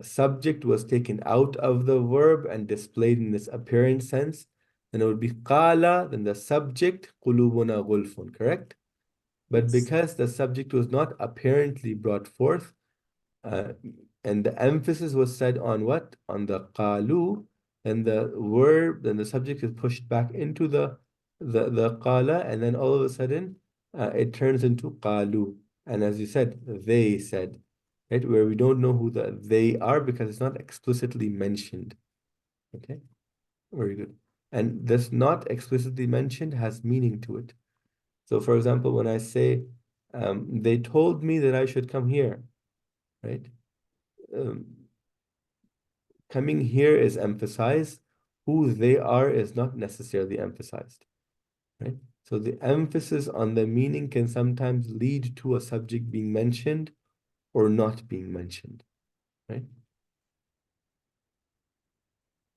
subject was taken out of the verb and displayed in this apparent sense, then it would be qala, then the subject qulubuna gulfun, correct? But Yes. because the subject was not apparently brought forth, and the emphasis was said on what? On the qalu, then the verb, then the subject is pushed back into the qala, and then all of a sudden it turns into qalu. And as you said, they said, right? Where we don't know who the they are because it's not explicitly mentioned. Okay, very good. And this not explicitly mentioned has meaning to it. So for example, when I say, they told me that I should come here, right? Coming here is emphasized. Who they are is not necessarily emphasized, right? So the emphasis on the meaning can sometimes lead to a subject being mentioned or not being mentioned, right?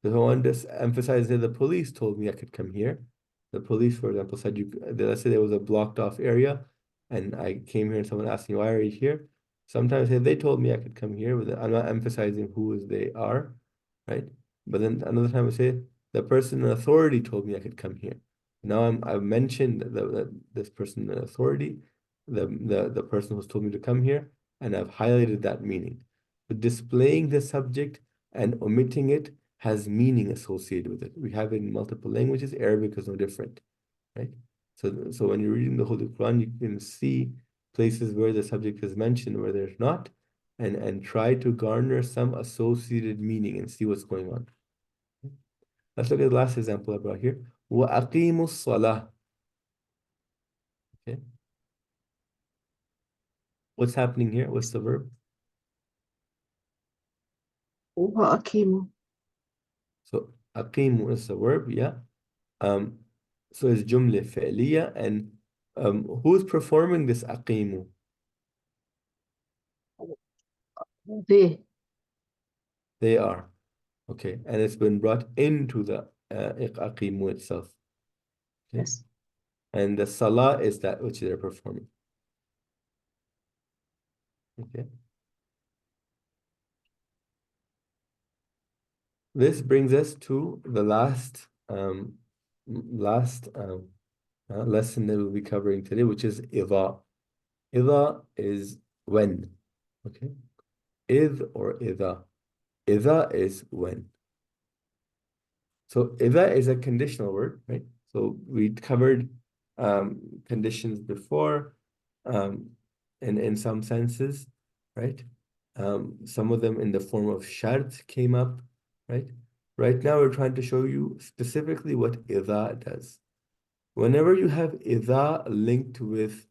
So if I want to emphasize that the police told me I could come here. The police, for example, said let's say there was a blocked off area and I came here and someone asked me, why are you here? Sometimes I say they told me I could come here, but I'm not emphasizing who they are, right? But then another time I say the person in authority told me I could come here. Now I've mentioned this person in authority, the person who's told me to come here, and I've highlighted that meaning. But displaying the subject and omitting it has meaning associated with it. We have it in multiple languages. Arabic is no different, right? So when you're reading the Holy Quran, you can see places where the subject is mentioned, where there's not, and try to garner some associated meaning and see what's going on. Let's look at the last example I brought here. وَأَقِيمُوا الصَّلَاةِ. Okay. What's happening here? What's the verb? وأقيموا. So أقيموا is the verb, yeah. So it's جملة فعلية, and who's performing this أقيموا? They. They are. Okay, and it's been brought into the أقيموا itself. Okay. Yes. And the salah is that which they're performing. Okay. This brings us to the last lesson that we'll be covering today, which is إذا. إذا is when. Okay. إذ or إذا. إذا is when. So إذا is a conditional word, right? So we covered conditions before, in some senses, right? Some of them in the form of shart came up, right? Right now we're trying to show you specifically what إذا does. Whenever you have إذا linked with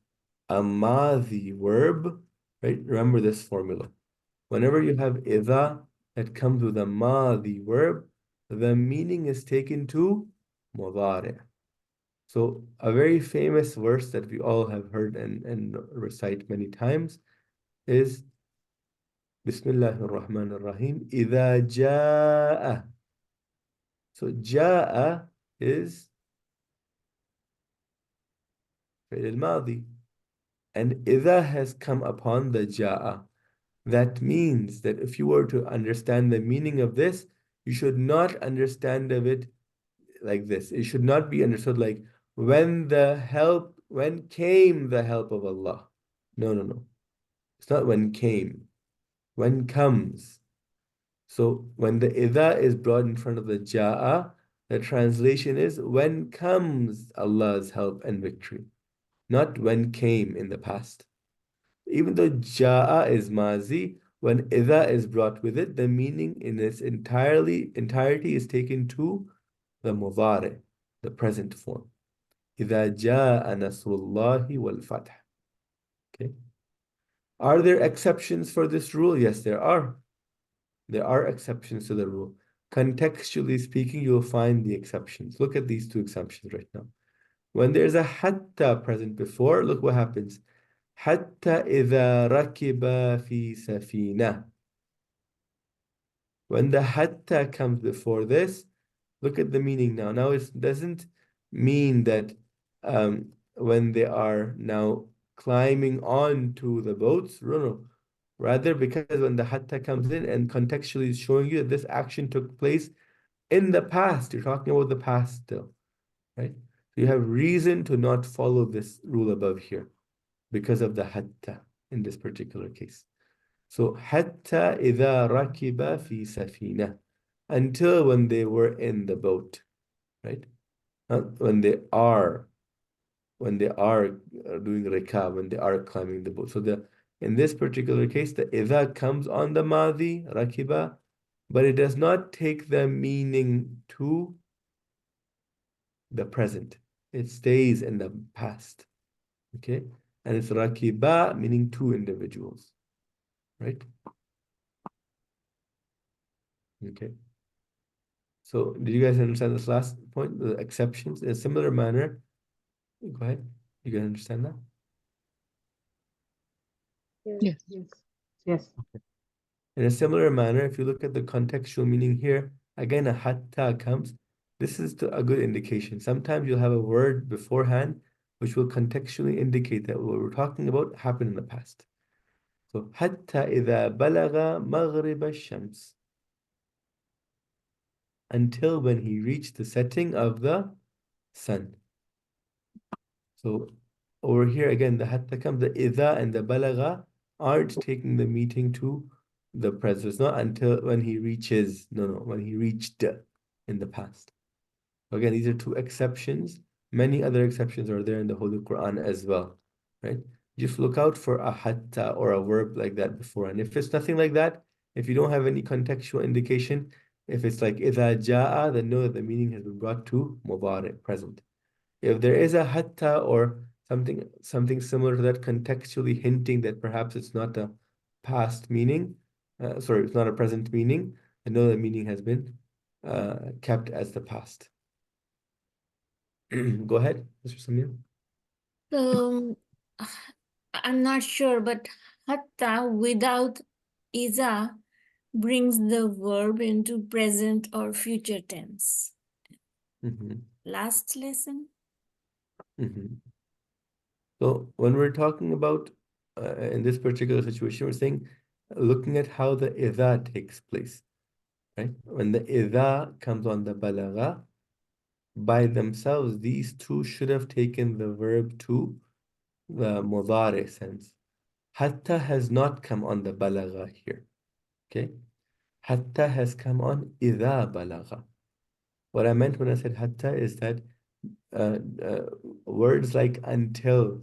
a madhi verb, right? Remember this formula. Whenever you have إذا that comes with a madhi verb, the meaning is taken to mudari'. So a very famous verse that we all have heard and recite many times is Bismillahir Rahmanir Rahim. إذا جاء. So جاء is fi'l al-madi. And إذا has come upon the جاء. That means that if you were to understand the meaning of this, you should not understand of it like this. It should not be understood like when came the help of Allah. No, no, no. It's not when came. When comes. So when the إذا is brought in front of the جاء, the translation is when comes Allah's help and victory, not when came in the past. Even though جاء is mazi, when إذا is brought with it, the meaning in its entirety is taken to the mudari. the present form. إِذَا جَاءَ نَصْرُ اللَّهِ وَالْفَتْحِ. Okay. Are there exceptions for this rule? Yes, there are. There are exceptions to the rule. Contextually speaking, you'll find the exceptions. Look at these two exceptions right now. When there's a hatta present before, look what happens. Hatta إِذَا رَكِبَ فِي سَفِينَةٍ. When the hatta comes before this, look at the meaning now. Now it doesn't mean that when they are now climbing onto the boats, no. Rather, because when the hatta comes in and contextually is showing you that this action took place in the past, you're talking about the past still, right? So you have reason to not follow this rule above here because of the hatta in this particular case. So hatta إذا ركب في سفينة, until when they were in the boat, right? When they are doing rikab, when they are climbing the boat. So in this particular case, the إذا comes on the madi, rakiba, but it does not take the meaning to the present. It stays in the past. Okay? And it's rakiba, meaning two individuals. Right? Okay. So did you guys understand this last point, the exceptions? In a similar manner, go ahead. You guys understand that? Yes. Yes. Yes. In a similar manner, if you look at the contextual meaning here, again, a hatta comes. This is a good indication. Sometimes you'll have a word beforehand which will contextually indicate that what we're talking about happened in the past. So, hatta إذا بلغ مغرب الشمس, until when he reached the setting of the sun. So, over here again, the hatta comes, the إذا and the balagha aren't taking the meeting to the present. It's not until when he reaches, no, when he reached in the past. Again, these are two exceptions. Many other exceptions are there in the Holy Quran as well, right? Just look out for a hatta or a verb like that before. And if it's nothing like that, if you don't have any contextual indication, if it's like إذا جاء, then know that the meaning has been brought to mudari, present. If there is a hatta or something similar to that, contextually hinting that perhaps it's not a past meaning, it's not a present meaning, I know the meaning has been kept as the past. Go ahead, Mr. Samir. So I'm not sure, but hatta without iza brings the verb into present or future tense. Last lesson. So when we're talking about in this particular situation, we're saying looking at how the idha takes place, right? When the idha comes on the balagha, by themselves, these two should have taken the verb to the mudari sense. Hatta has not come on the balagha here, okay? Hatta has come on idha balagha. What I meant when I said hatta is that words like until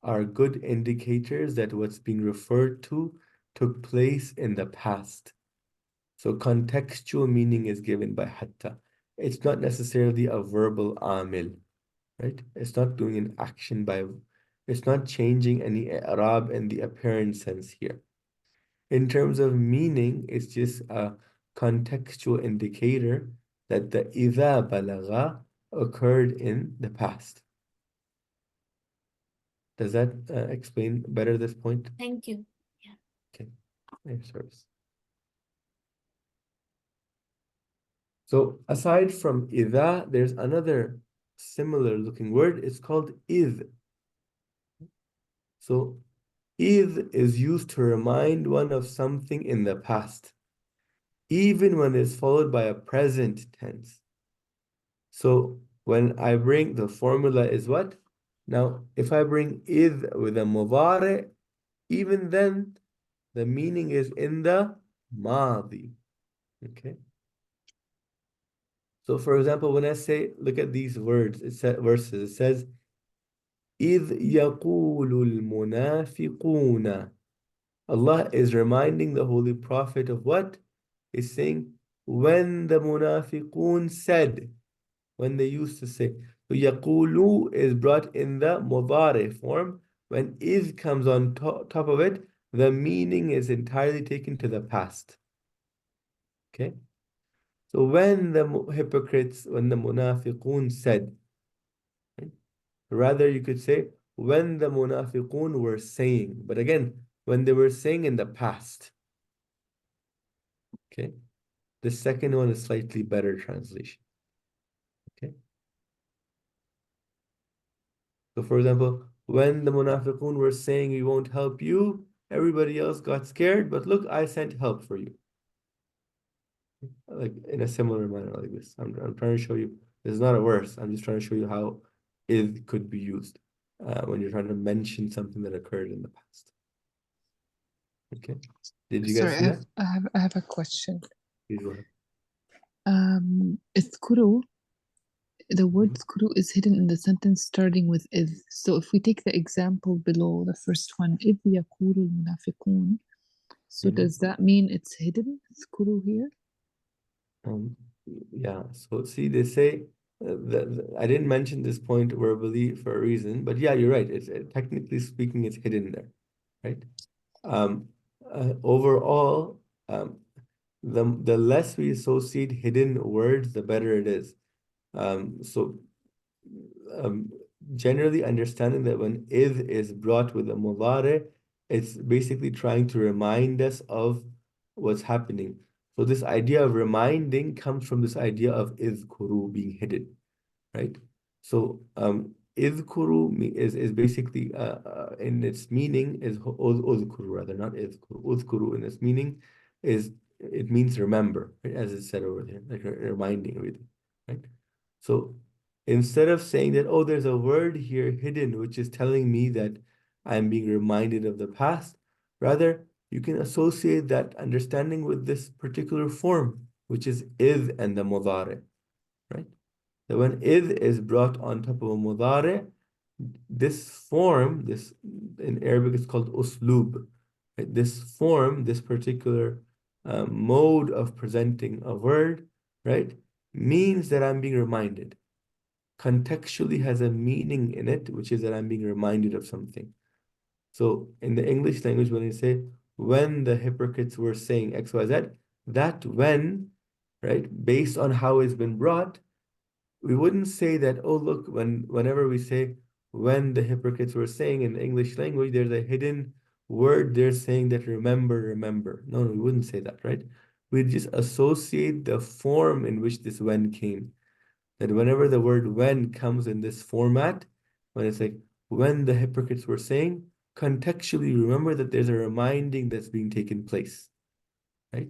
are good indicators that what's being referred to took place in the past. So contextual meaning is given by hatta. It's not necessarily a verbal amil, right? It's not doing an action it's not changing any i'rab in the apparent sense here. In terms of meaning, it's just a contextual indicator that the idha balagha occurred in the past. Does that explain better this point? Thank you. Yeah. Okay, your service. So aside from idha, there's another similar looking word. It's called idh. So idh is used to remind one of something in the past, even when it's followed by a present tense. So when I bring the formula is what? Now, if I bring idh with a mudari, even then the meaning is in the madi. Okay. So for example, when I say, look at these words, verses, it says, إِذْ يَقُولُ الْمُنَافِقُونَ. Allah is reminding the Holy Prophet of what? He's saying, when the munafiqun said. when they used to say. So يقولوا is brought in the mudari form. When is comes on top of it, the meaning is entirely taken to the past. Okay? So when the hypocrites, when the munafiqun said, right? Rather you could say, when the munafiqun were saying, but again, when they were saying in the past. Okay? The second one is slightly better translation. Okay? So for example, when the munafiqun were saying we won't help you, everybody else got scared, but look, I sent help for you. Like in a similar manner like this. I'm trying to show you, this is not a verse, I'm just trying to show you how it could be used when you're trying to mention something that occurred in the past. Okay. Did you guys Sorry, see that? I have a question. Please go ahead. اذكروا, the word Mhm. اذكروا is hidden in the sentence starting with إذ. So if we take the example below, the first one, إذ يقول المنافقون. So Mhm. does that mean it's hidden, اذكروا here? Yeah, so see, they say I didn't mention this point verbally for a reason, but yeah, you're right. It's technically speaking, it's hidden there, right? Overall, the less we associate hidden words, the better it is. So generally understanding that when is brought with a mudari, it's basically trying to remind us of what's happening. So this idea of reminding comes from this idea of izkuru being hidden, right? So izkuru is basically in its meaning is uzkuru rather, not izkuru. Uzkuru in its meaning is it means remember, right? As it said over there, like reminding everything, right? So instead of saying that, oh, there's a word here hidden which is telling me that I'm being reminded of the past, rather you can associate that understanding with this particular form, which is id and the mudari, right? So when id is brought on top of a mudari, this form, this in Arabic it's called uslub, right? This form, this particular mode of presenting a word, right, means that I'm being reminded. Contextually has a meaning in it, which is that I'm being reminded of something. So in the English language, when they say, when the hypocrites were saying X, Y, Z, that when, right, based on how it's been brought, we wouldn't say that, oh, look, whenever we say when the hypocrites were saying in the English language, there's a hidden word they're saying that remember, remember. No, we wouldn't say that, right? We'd just associate the form in which this when came. That whenever the word when comes in this format, when it's like when the hypocrites were saying, contextually remember that there's a reminding that's being taken place, right?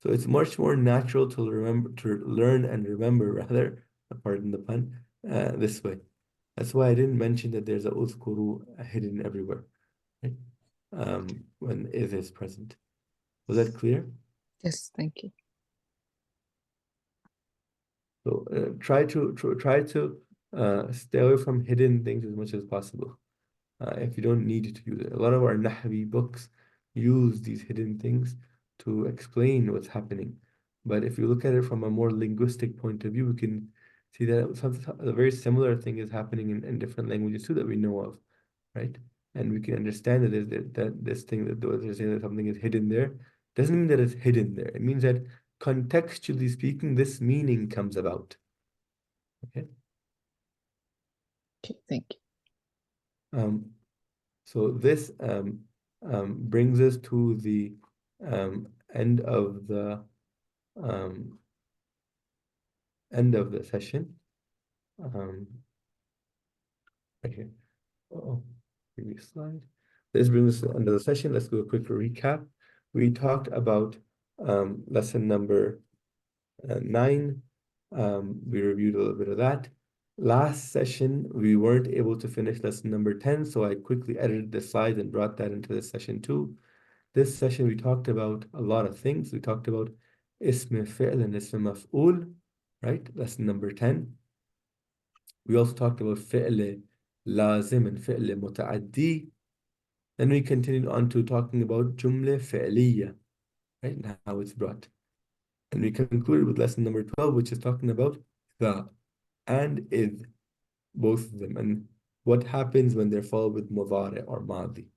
So it's much more natural to remember, to learn and remember rather, pardon the pun, this way. That's why I didn't mention that there's a uzkuru hidden everywhere, right? When it is present. Was that clear? Yes, thank you. So try to stay away from hidden things as much as possible. If you don't need to use it. A lot of our Nahwi books use these hidden things to explain what's happening. But if you look at it from a more linguistic point of view, we can see that a very similar thing is happening in different languages too that we know of, right? And we can understand that this thing that they're saying that something is hidden there doesn't mean that it's hidden there. It means that contextually speaking, this meaning comes about. Okay. Okay, thank you. So this brings us to the end of the session. Right here. Oh, previous slide. This brings us to the end of the session. Let's do a quick recap. We talked about lesson number 9. We reviewed a little bit of that. Last session, we weren't able to finish lesson number 10, so I quickly edited the slides and brought that into this session too. This session, we talked about a lot of things. We talked about ism fi'l and ism maf'ul, right? Lesson number 10. We also talked about fi'l lazim and fi'l muta'addi. Then we continued on to talking about jumla fi'liya, right? And how it's brought. And we concluded with lesson number 12, which is talking about the. and idh, both of them, and what happens when they're followed with mudari or madi.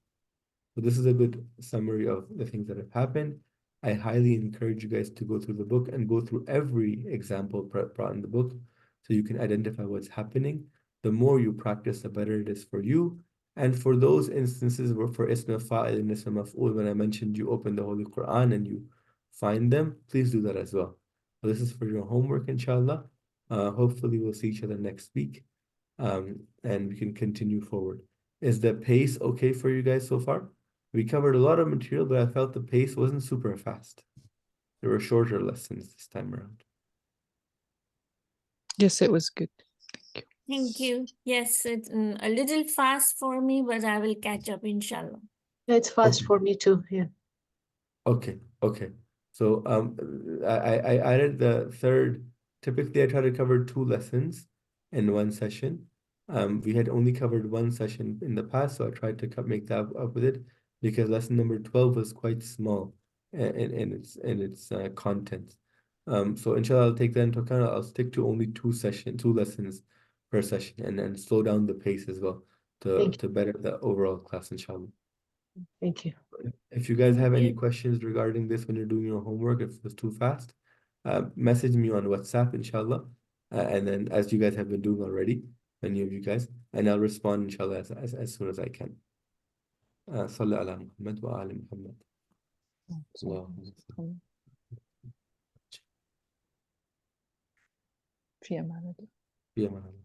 So this is a good summary of the things that have happened. I highly encourage you guys to go through the book and go through every example brought in the book so you can identify what's happening. The more you practice, the better it is for you. And for those instances where for ism fa'il and ism maf'ul, when I mentioned you open the Holy Quran and you find them, please do that as well. So this is for your homework, inshallah. Hopefully we'll see each other next week, and we can continue forward. Is the pace okay for you guys so far? We covered a lot of material, but I felt the pace wasn't super fast. There were shorter lessons this time around. Yes, it was good. Thank you. Yes, it's a little fast for me, but I will catch up, inshallah. It's fast Okay. for me too. Yeah. Okay, okay. So I added the third. Typically, I try to cover 2 lessons in one session. We had only covered one session in the past, so I tried to make that up with it because lesson number 12 was quite small in its content. So inshallah, I'll take that into account. I'll stick to only 2 lessons per session, and then slow down the pace as well to better the overall class, inshallah. Thank you. If you guys have any you. questions regarding this when you're doing your homework, if it's too fast, message me on WhatsApp, inshallah. And then, as you guys have been doing already, many of you guys, and I'll respond, inshallah, as soon as I can. Salli ala Muhammad wa ali Muhammad. Allahumma salli. في أمان الله. Ya man.